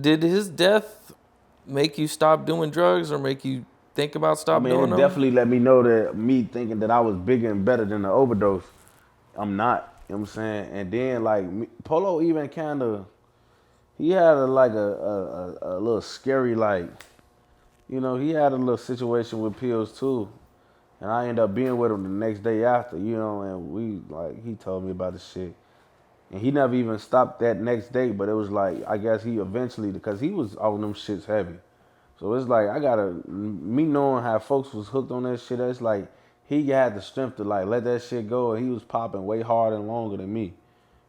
A: Did his death make you stop doing drugs or make you think about stopping doing them?
B: It definitely let me know that me thinking that I was bigger and better than the overdose, I'm not. You know what I'm saying? And then like Polo even kind of, he had a little scary he had a little situation with pills too, and I ended up being with him the next day after, and he told me about the shit, and he never even stopped that next day, but it was like I guess he eventually, because he was on them shits heavy. So it's like me knowing how folks was hooked on that shit, it's like he had the strength to like let that shit go, and he was popping way harder and longer than me.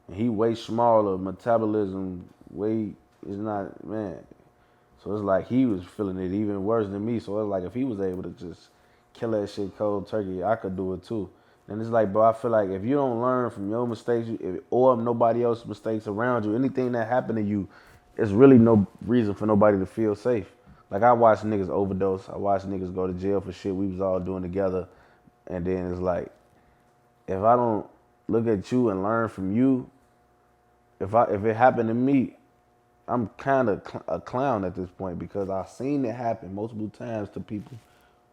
B: And he way smaller, metabolism, weight is not, man. So it's like he was feeling it even worse than me. So it's like if he was able to just kill that shit cold turkey, I could do it too. And it's like, bro, I feel like if you don't learn from your mistakes or nobody else's mistakes around you, anything that happened to you, it's really no reason for nobody to feel safe. Like I watched niggas overdose. I watched niggas go to jail for shit we was all doing together. And then it's like, if I don't look at you and learn from you, if it happened to me, I'm kind of a clown at this point because I've seen it happen multiple times to people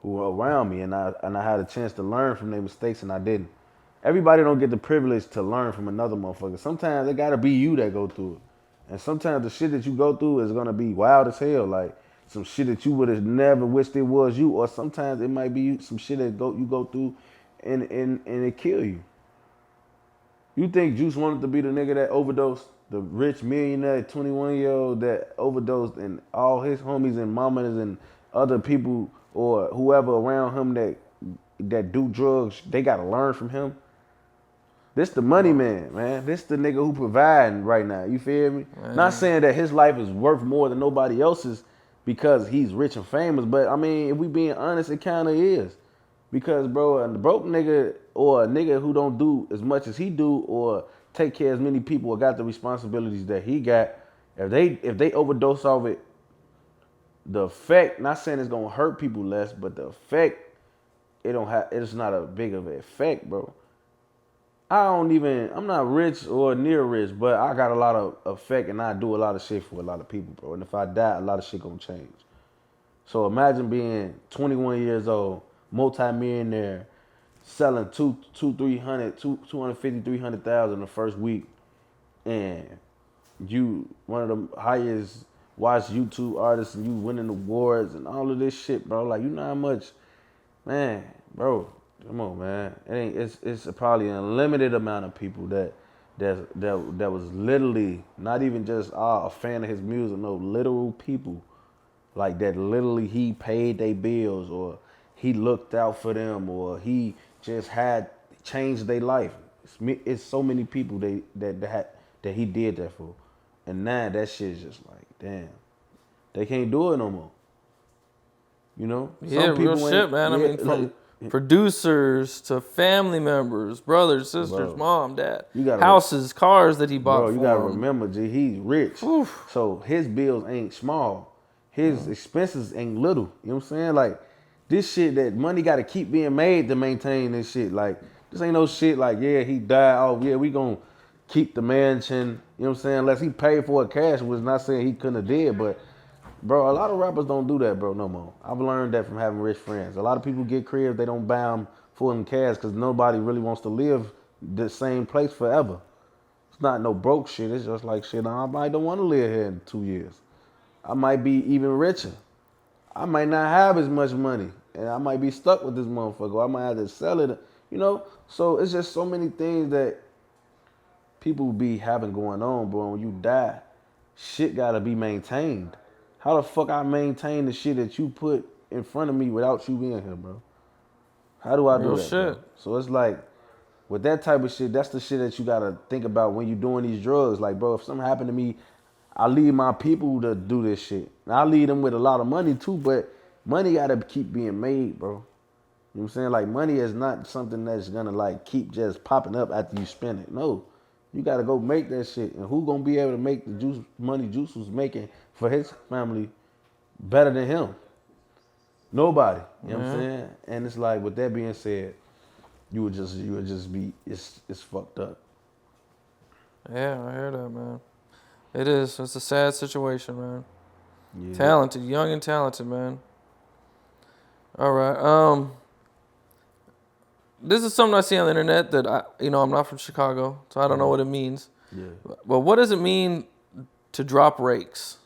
B: who were around me, and I had a chance to learn from their mistakes, and I didn't. Everybody don't get the privilege to learn from another motherfucker. Sometimes it gotta be you that go through it, and sometimes the shit that you go through is gonna be wild as hell, like some shit that you would have never wished it was you, or sometimes it might be some shit that you go through, and it kill you. You think Juice wanted to be the nigga that overdosed? The rich millionaire 21-year-old that overdosed, and all his homies and mamas and other people or whoever around him that do drugs, they gotta learn from him. This the money man. This the nigga who providing right now. You feel me?
A: Man.
B: Not saying that his life is worth more than nobody else's because he's rich and famous, but I mean, if we being honest, it kind of is. Because, bro, a broke nigga or a nigga who don't do as much as he do or take care of as many people or got the responsibilities that he got, if they overdose off it, the effect, not saying it's gonna hurt people less, but the effect, it's not a big of an effect, bro. I'm not rich or near rich, but I got a lot of effect and I do a lot of shit for a lot of people, bro. And if I die, a lot of shit gonna change. So imagine being 21 years old, multi-millionaire, selling 300,000 the first week, and you one of the highest watched YouTube artists, and you winning awards and all of this shit, bro. Like, you know how much, man, bro. Come on, man. It's probably an unlimited amount of people that was literally not even just a fan of his music, no, literal people like that. Literally, he paid their bills, or he looked out for them, or he just had changed their life. It's so many people that he did that for, and now that shit's just like, damn, they can't do it no more. You know?
A: Yeah, real shit, man. Yeah, I mean, from producers to family members, brothers, sisters, bro, mom, dad, houses, cars that he bought.
B: Bro, you gotta remember, G, he's rich. Oof. So his bills ain't small. His expenses ain't little. You know what I'm saying? Like, this shit, that money gotta keep being made to maintain this shit. Like, this ain't no shit like, yeah, he died. Oh, yeah, we gonna keep the mansion. You know what I'm saying? Unless he paid for it cash, which not saying he couldn't have did, but bro, a lot of rappers don't do that, bro, no more. I've learned that from having rich friends. A lot of people get cribs, they don't buy them for them cash because nobody really wants to live the same place forever. It's not no broke shit. It's just like, shit, I might don't want to live here in 2 years. I might be even richer. I might not have as much money, and I might be stuck with this motherfucker. I might have to sell it, you know? So it's just so many things that people be having going on, bro. When you die, shit gotta be maintained. How the fuck I maintain the shit that you put in front of me without you being here, bro? How do I do that, shit? Bro? So it's like, with that type of shit, that's the shit that you gotta think about when you doing these drugs. Like, bro, if something happened to me, I leave my people to do this shit. And I leave them with a lot of money too, but money gotta keep being made, bro. You know what I'm saying? Like, money is not something that's gonna like keep just popping up after you spend it. No. You gotta go make that shit. And who gonna be able to make the money Juice was making for his family better than him? Nobody. You know what I'm saying? And it's like, with that being said, you would just be, it's fucked up.
A: Yeah, I hear that, man. It is. It's a sad situation, man. Yeah. Talented, young and talented, man. All right. This is something I see on the internet that I'm not from Chicago, so I don't know what it means. Yeah. But what does it mean to drop rakes?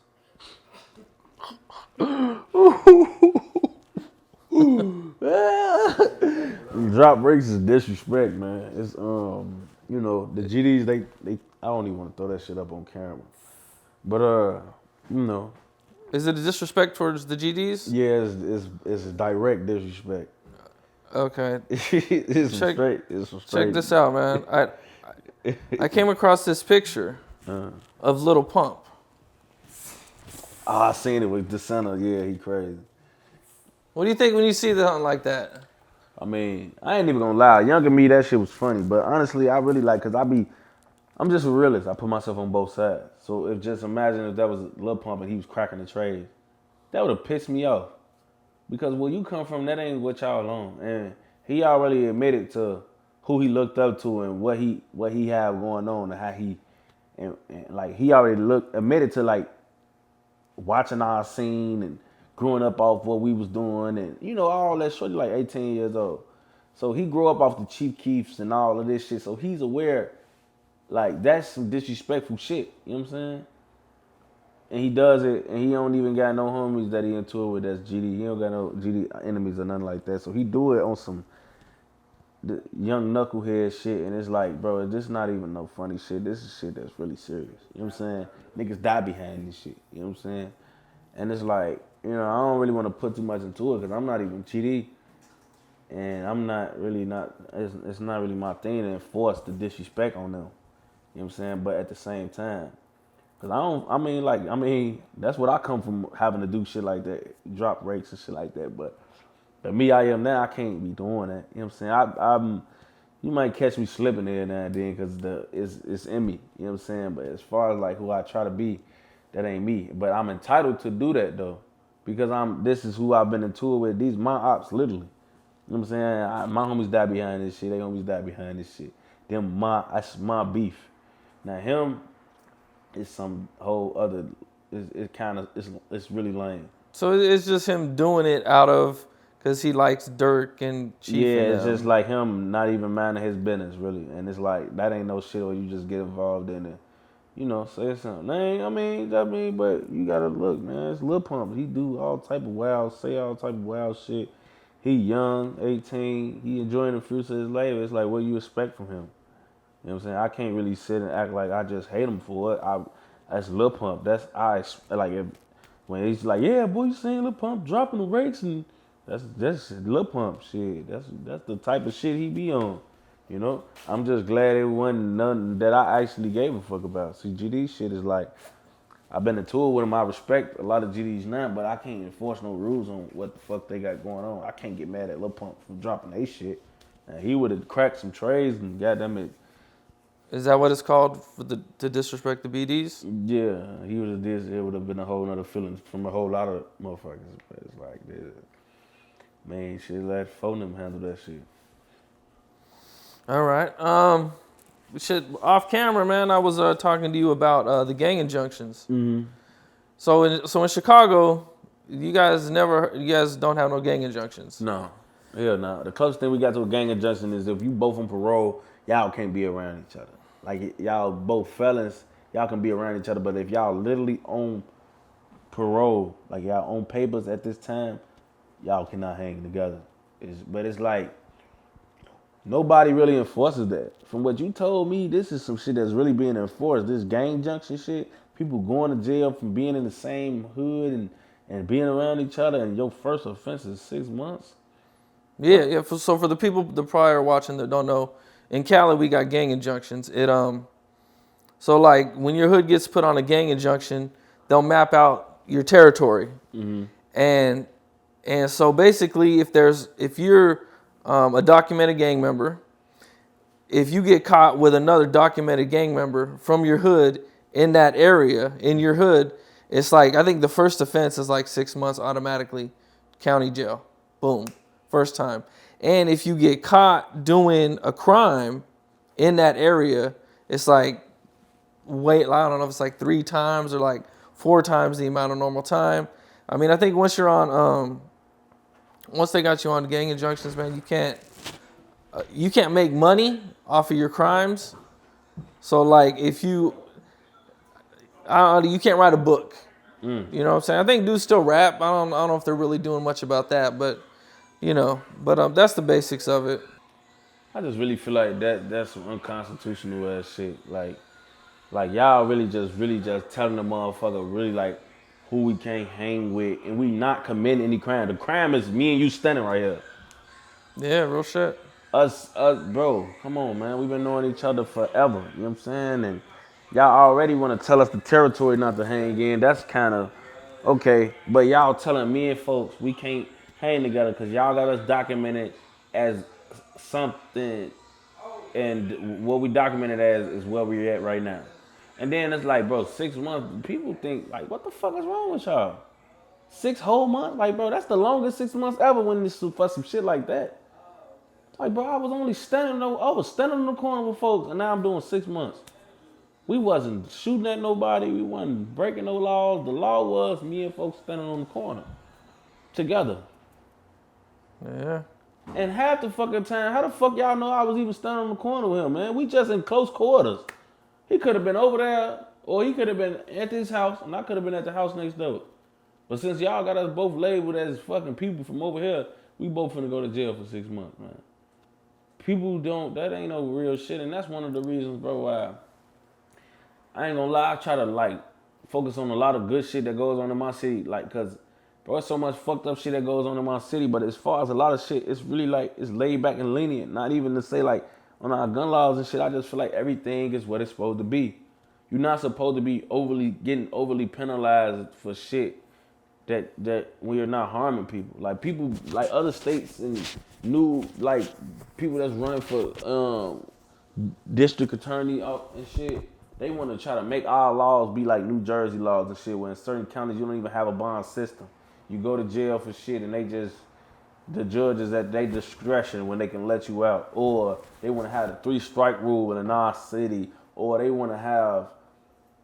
B: Drop rakes is disrespect, man. It's the GDs, they I don't even want to throw that shit up on camera. But
A: is it a disrespect towards the GDs?
B: Yeah, it's a direct disrespect.
A: Okay.
B: It's straight.
A: Check this out, man. I came across this picture of Lil Pump.
B: I seen it with the center. Yeah, he crazy.
A: What do you think when you see something like that?
B: I mean, I ain't even gonna lie. Younger me, that shit was funny. But honestly, I really like, cause I'm just a realist. I put myself on both sides. So imagine if that was Lil Pump and he was cracking the trade, that would have pissed me off. Because where you come from, that ain't what y'all on. And he already admitted to who he looked up to and what he had going on and how and like he already admitted to like watching our scene and growing up off what we was doing and, you know, all that shorty like 18 years old. So he grew up off the Chief Keefs and all of this shit. So he's aware, like, that's some disrespectful shit. You know what I'm saying? And he does it, and he don't even got no homies that he into it with that's GD. He don't got no GD enemies or nothing like that. So he do it on some young knucklehead shit, and it's like, bro, this not even no funny shit. This is shit that's really serious. You know what I'm saying? Niggas die behind this shit. You know what I'm saying? And it's like, you know, I don't really want to put too much into it because I'm not even GD. And I'm not really it's not really my thing to enforce the disrespect on them. You know what I'm saying? But at the same time, because I mean, that's what I come from, having to do shit like that, drop rates and shit like that. But me, I am now, I can't be doing that. You know what I'm saying? You might catch me slipping there now and then because it's in me. You know what I'm saying? But as far as like who I try to be, that ain't me. But I'm entitled to do that though, because this is who I've been into it with. These my ops, literally. You know what I'm saying? My homies die behind this shit. They homies die behind this shit. That's my beef. Now him is some whole other. It's really lame.
A: So it's just him doing it out of because he likes Dirk and Chief.
B: Yeah,
A: and
B: it's just like him not even minding his business really, and it's like that ain't no shit where you just get involved in it. You know, say something. But you gotta look, man. It's Lil Pump. He do all type of wild, say all type of wild shit. He young, 18. He enjoying the fruits of his labor. It's like, what do you expect from him? You know what I'm saying? I can't really sit and act like I just hate him for it. That's Lil Pump. When he's like, yeah, boy, you seen Lil Pump dropping the rates, and that's Lil Pump shit. That's the type of shit he be on. You know? I'm just glad it wasn't nothing that I actually gave a fuck about. See, GD shit is like, I've been into it with him. I respect a lot of GDs now, but I can't enforce no rules on what the fuck they got going on. I can't get mad at Lil Pump for dropping they shit. Now, he would have cracked some trays and goddamn it.
A: Is that what it's called to disrespect the BDs?
B: Yeah, he would have did. It would have been a whole nother feeling from a whole lot of motherfuckers. But it's like, man, shit, let phone them handle that shit.
A: All right. Shit, off camera, man. I was talking to you about the gang injunctions.
B: Mm-hmm.
A: So in Chicago, you guys don't have no gang injunctions.
B: No, hell no. The closest thing we got to a gang injunction is if you both on parole, y'all can't be around each other. Like y'all both felons, y'all can be around each other. But if y'all literally on parole, like y'all on papers at this time, y'all cannot hang together. But it's like, nobody really enforces that. From what you told me, this is some shit that's really being enforced. This gang junction shit, people going to jail from being in the same hood and being around each other, and your first offense is 6 months.
A: Yeah. So for the people that probably are watching that don't know, in Cali we got gang injunctions. So like when your hood gets put on a gang injunction, they'll map out your territory, and so basically if you're a documented gang member, if you get caught with another documented gang member from your hood in that area, in your hood, it's like, I think the first offense is like 6 months automatically, county jail. Boom. First time. And if you get caught doing a crime in that area, it's like, I don't know if it's like 3 times or like 4 times the amount of normal time. I mean, I think once they got you on gang injunctions, man, you can't make money off of your crimes. So like you can't write a book. You know what I'm saying? I think dudes still rap. I don't know if they're really doing much about that, but that's the basics of it.
B: I just really feel like that's some unconstitutional ass shit. Like y'all really just telling the motherfucker really like who we can't hang with, and we not committing any crime. The crime is me and you standing right here.
A: Yeah, real shit.
B: Us, bro, come on, man. We've been knowing each other forever. You know what I'm saying? And y'all already want to tell us the territory not to hang in. That's kind of okay. But y'all telling me and folks we can't hang together because y'all got us documented as something, and what we documented as is where we're at right now. And then it's like, bro, 6 months. People think like, what the fuck is wrong with y'all? 6 whole months? Like, bro, that's the longest 6 months ever when this for some shit like that. Like, bro, I was standing in the corner with folks, and now I'm doing 6 months. We wasn't shooting at nobody. We wasn't breaking no laws. The law was me and folks standing on the corner. together.
A: Yeah.
B: And half the fucking time, how the fuck y'all know I was even standing on the corner with him, man? We just in close quarters. He could have been over there, or he could have been at this house, and I could have been at the house next door. But since y'all got us both labeled as fucking people from over here, we both finna go to jail for 6 months, man. People don't, that ain't no real shit, and that's one of the reasons, bro, why I ain't gonna lie, I try to, like, focus on a lot of good shit that goes on in my city, like, cause, bro, there's so much fucked up shit that goes on in my city, but as far as a lot of shit, it's really, like, it's laid back and lenient, not even to say, like, on our gun laws and shit, I just feel like everything is what it's supposed to be. You're not supposed to be getting overly penalized for shit that when you're not harming people. Like people, like other states and new, like people that's running for district attorney and shit, they want to try to make our laws be like New Jersey laws and shit, where in certain counties you don't even have a bond system. You go to jail for shit and the judges at their discretion when they can let you out. Or they want to have the 3-strike rule in our city, or they want to have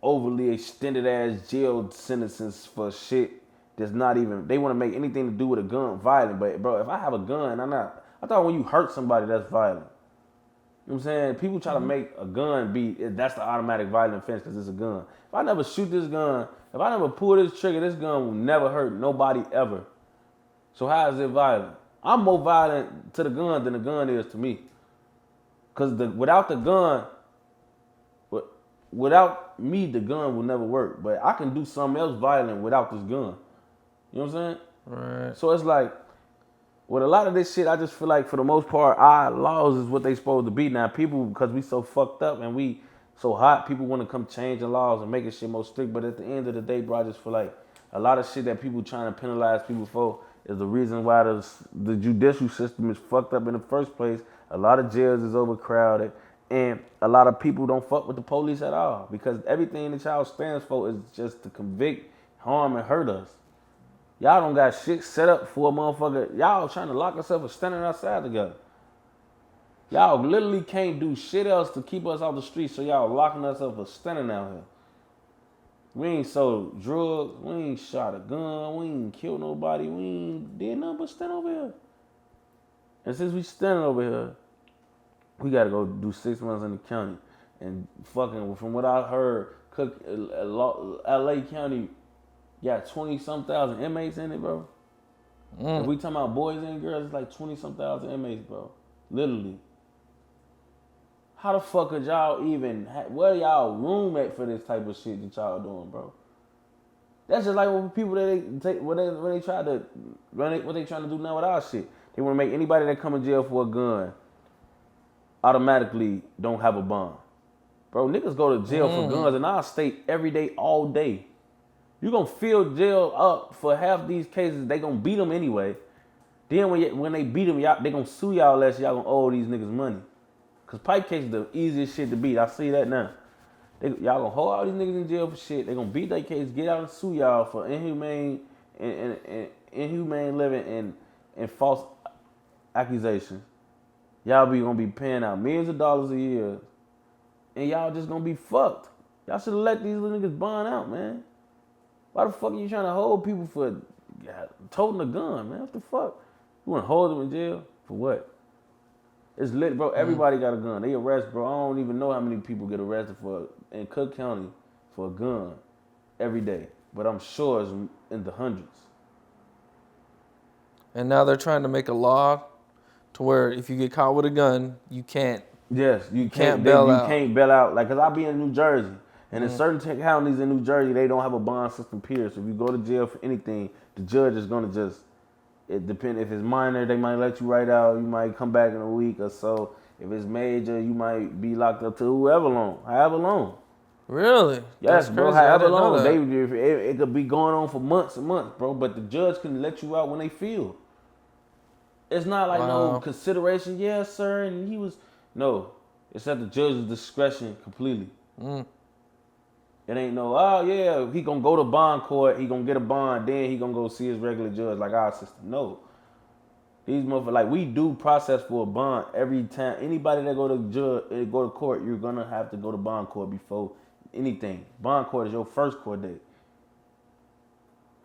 B: overly extended ass jail sentences for shit that's not even, they want to make anything to do with a gun violent. But bro, if I have a gun, I thought when you hurt somebody, that's violent. You know what I'm saying? People try to make a gun that's the automatic violent offense because it's a gun. If I never shoot this gun, if I never pull this trigger, this gun will never hurt nobody ever. So how is it violent? I'm more violent to the gun than the gun is to me. Because without the gun, without me, the gun will never work. But I can do something else violent without this gun. You know what I'm saying?
A: Right.
B: So it's like, with a lot of this shit, I just feel like for the most part, our laws is what they supposed to be. Now, people, because we so fucked up and we so hot, people want to come changing laws and making shit more strict. But at the end of the day, bro, I just feel like a lot of shit that people trying to penalize people for is the reason why the judicial system is fucked up in the first place. A lot of jails is overcrowded. And a lot of people don't fuck with the police at all. Because everything the child stands for is just to convict, harm, and hurt us. Y'all don't got shit set up for a motherfucker. Y'all trying to lock us up for standing outside together. Y'all literally can't do shit else to keep us off the street, so y'all locking us up for standing out here. We ain't sold drugs. We ain't shot a gun. We ain't killed nobody. We ain't did nothing but stand over here. And since we standing over here, we gotta go do 6 months in the county. And fucking, from what I heard, LA County got 20-some thousand inmates in it, bro. If we talking about boys and girls, it's like 20-some thousand inmates, bro. Literally. How the fuck could y'all even, where y'all room at for this type of shit that y'all doing, bro? That's just like when people that they take, what they try to, what they trying to do now with our shit. They want to make anybody that come in jail for a gun automatically don't have a bond. Bro, niggas go to jail for guns in our state every day, all day. You gonna fill jail up for half these cases. They gonna beat them anyway. Then when they beat them, they gonna sue y'all unless y'all gonna owe these niggas money. Cause pipe cases the easiest shit to beat. I see that now. Y'all gonna hold all these niggas in jail for shit. They gonna beat their case, get out and sue y'all for inhumane living and false accusations. Y'all gonna be paying out millions of dollars a year, and y'all just gonna be fucked. Y'all should have let these little niggas bond out, man. Why the fuck are you trying to hold people for toting a gun, man? What the fuck? You want to hold them in jail? For what? It's lit, bro. Everybody got a gun. They arrest, bro. I don't even know how many people get arrested in Cook County for a gun every day. But I'm sure it's in the hundreds.
A: And now they're trying to make a law to where if you get caught with a gun, you can't.
B: Yes, you can't
A: bail out.
B: You can't bail out. Like, cause I be in New Jersey. And in certain counties in New Jersey, they don't have a bond system, period. So if you go to jail for anything, the judge is going to just, it depends. If it's minor, they might let you right out. You might come back in a week or so. If it's major, you might be locked up to however long.
A: Really?
B: Yes,
A: That's
B: bro,
A: crazy. I
B: however
A: didn't know
B: long.
A: that.
B: It could be going on for months and months, bro. But the judge can let you out when they feel. It's not like no consideration, yes, sir, and he was, no. It's at the judge's discretion completely. It ain't no, oh yeah, he gonna go to bond court, he gonna get a bond, then he gonna go see his regular judge like our system. No. These motherfuckers, like we do process for a bond every time. Anybody that go to court, you're gonna have to go to bond court before anything. Bond court is your first court date.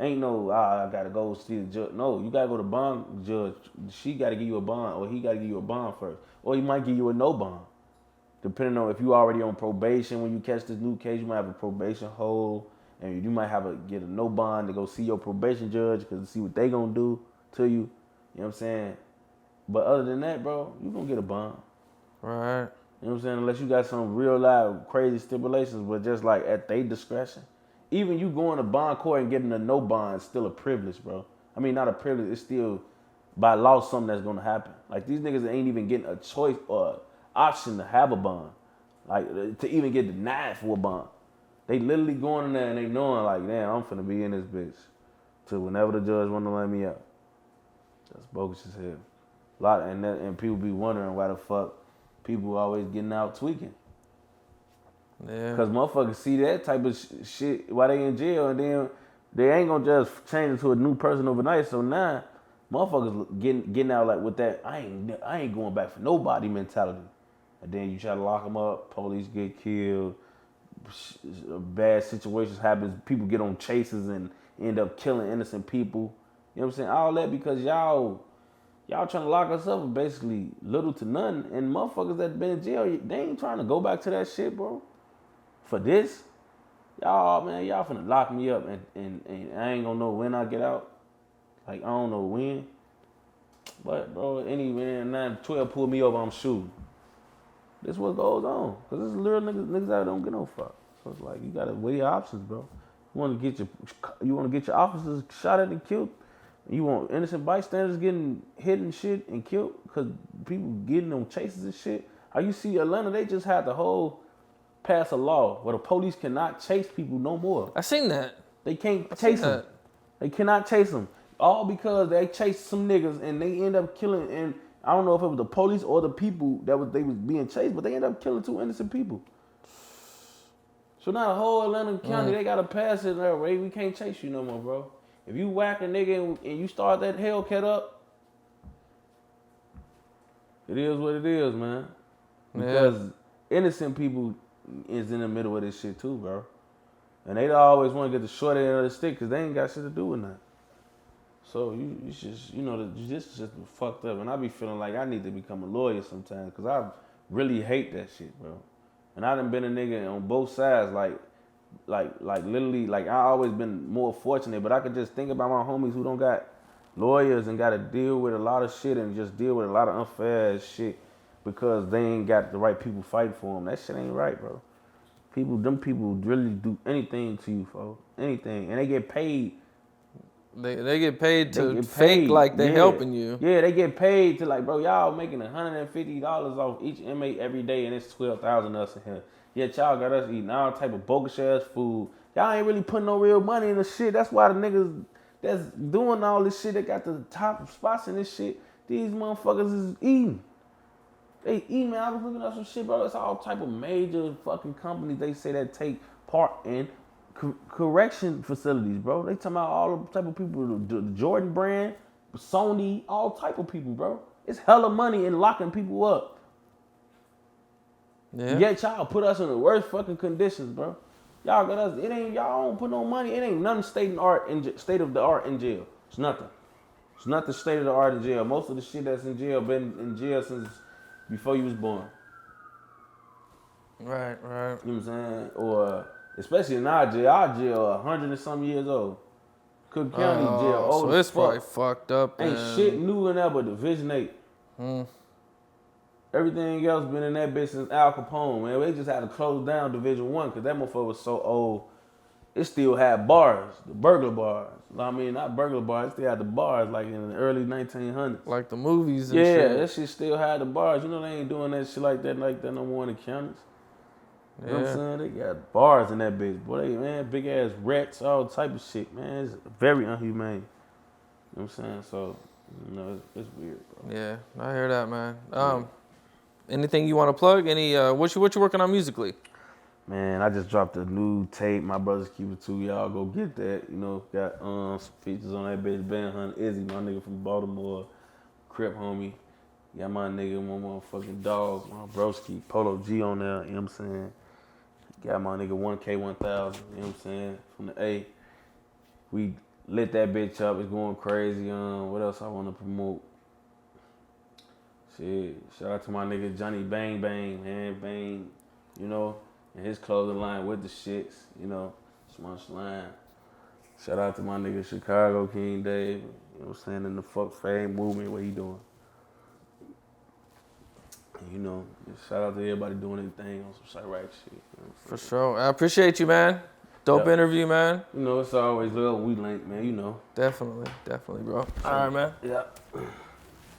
B: Ain't no, I gotta go see the judge. No, you gotta go to bond judge. She gotta give you a bond, or he gotta give you a bond first. Or he might give you a no bond. Depending on if you already on probation when you catch this new case, you might have a probation hold. And you might have to get a no bond to go see your probation judge because to see what they gonna do to you. You know what I'm saying? But other than that, bro, you gonna get a bond.
A: Right.
B: You know what I'm saying? Unless you got some real live crazy stipulations, but just like at their discretion. Even you going to bond court and getting a no bond is still a privilege, bro. I mean, not a privilege. It's still by law something that's gonna happen. Like these niggas ain't even getting a choice or option to have a bond, like to even get denied for a bond. They literally going in there and they knowing like, damn, I'm finna be in this bitch till whenever the judge wanna let me out. That's bogus as hell. And people be wondering why the fuck people always getting out tweaking.
A: Yeah.
B: Cause motherfuckers see that type of shit while they in jail, and then they ain't gonna just change into a new person overnight. So now, motherfuckers getting out like with that I ain't going back for nobody mentality. And then you try to lock them up, police get killed, bad situations happens, people get on chases and end up killing innocent people. You know what I'm saying? All that because y'all trying to lock us up for basically little to none. And motherfuckers that been in jail, they ain't trying to go back to that shit, bro. For this, y'all finna lock me up and I ain't gonna know when I get out. Like, I don't know when. But, bro, any man, 9-12 pull me over, I'm shooting. This what goes on. Because this is little niggas that don't get no fuck. So it's like, you gotta weigh your options, bro. You wanna get your officers shot at and killed. You want innocent bystanders getting hit and shit and killed because people getting on chases and shit. How you see Atlanta, they just had the whole pass a law where the police cannot chase people no more.
A: I seen that.
B: They can't chase them. They cannot chase them. All because they chased some niggas and they end up killing, and I don't know if it was the police or the people they was being chased, but they end up killing 2 innocent people. So now the whole Atlanta County, they got to pass it there, Ray. We can't chase you no more, bro. If you whack a nigga and you start that Hellcat up, it is what it is, man. Because innocent people is in the middle of this shit too, bro. And they always want to get the short end of the stick because they ain't got shit to do with that. So you just, this is just fucked up. And I be feeling like I need to become a lawyer sometimes because I really hate that shit, bro. And I done been a nigga on both sides, like literally, like I always been more fortunate, but I could just think about my homies who don't got lawyers and got to deal with a lot of shit and just deal with a lot of unfair shit because they ain't got the right people fighting for them. That shit ain't right, bro. Them people really do anything to you, folks. Anything. And they get paid.
A: They get paid to fake like they helping you.
B: Yeah, they get paid to like, bro, y'all making $150 off each inmate every day and it's 12,000 us in here. Yet y'all got us eating all type of bogus ass food. Y'all ain't really putting no real money in the shit. That's why the niggas that's doing all this shit, they got the top spots in this shit. These motherfuckers is eating. They eating, man. I was looking up some shit, bro. It's all type of major fucking companies they say that take part in correction facilities, bro. They talking about all the type of people, the Jordan brand, Sony, all type of people, bro. It's hella money in locking people up.
A: Yeah.
B: Yet y'all put us in the worst fucking conditions, bro. Y'all got us. Y'all don't put no money. It ain't nothing state of the art in jail. It's nothing. It's nothing state of the art in jail. Most of the shit that's in jail been in jail since before you was born.
A: Right.
B: You know what I'm saying? Or especially in our jail 100 and some years old. Cook County jail old
A: so
B: as
A: it's probably
B: fuck.
A: fucked up.
B: Ain't shit new in there but Division 8. Everything else been in that bitch since Al Capone, man. They just had to close down Division 1 because that motherfucker was so old. It still had bars, the burglar bars. I mean, not burglar bars, it still had the bars like in the early 1900s.
A: Like the movies and
B: shit.
A: shit.
B: Yeah, that shit still had the bars. You know they ain't doing that shit like that no more in the counties. You know what I'm saying? They got bars in that bitch. Boy, man, big ass rats, all type of shit, man. It's very inhumane. You know what I'm saying? So, it's weird, bro.
A: Yeah, I hear that, man. Anything you want to plug? What you working on musically?
B: Man, I just dropped a new tape. My brother's keep it too. Y'all go get that. Got some features on that bitch. Ben Hunt, Izzy, my nigga from Baltimore, Crip homie. Got my nigga, one motherfucking dog, my broski, Polo G on there. You know what I'm saying? Got my nigga 1K1000. You know what I'm saying? From the A. We lit that bitch up. It's going crazy. What else I want to promote? Shit, shout out to my nigga Johnny Bang Bang, man, Bang, you know, and his clothing line with the shits, you know, Smush Line. Shout out to my nigga Chicago King Dave, you know what I'm saying, in the fuck fame movement, what he doing. And, you know, just shout out to everybody doing anything on some Chirac shit. You know,
A: For sure. I appreciate you, man. Dope interview, man.
B: You know, it's always love when we link, man, you know.
A: Definitely, bro. All right, man.
B: Yeah.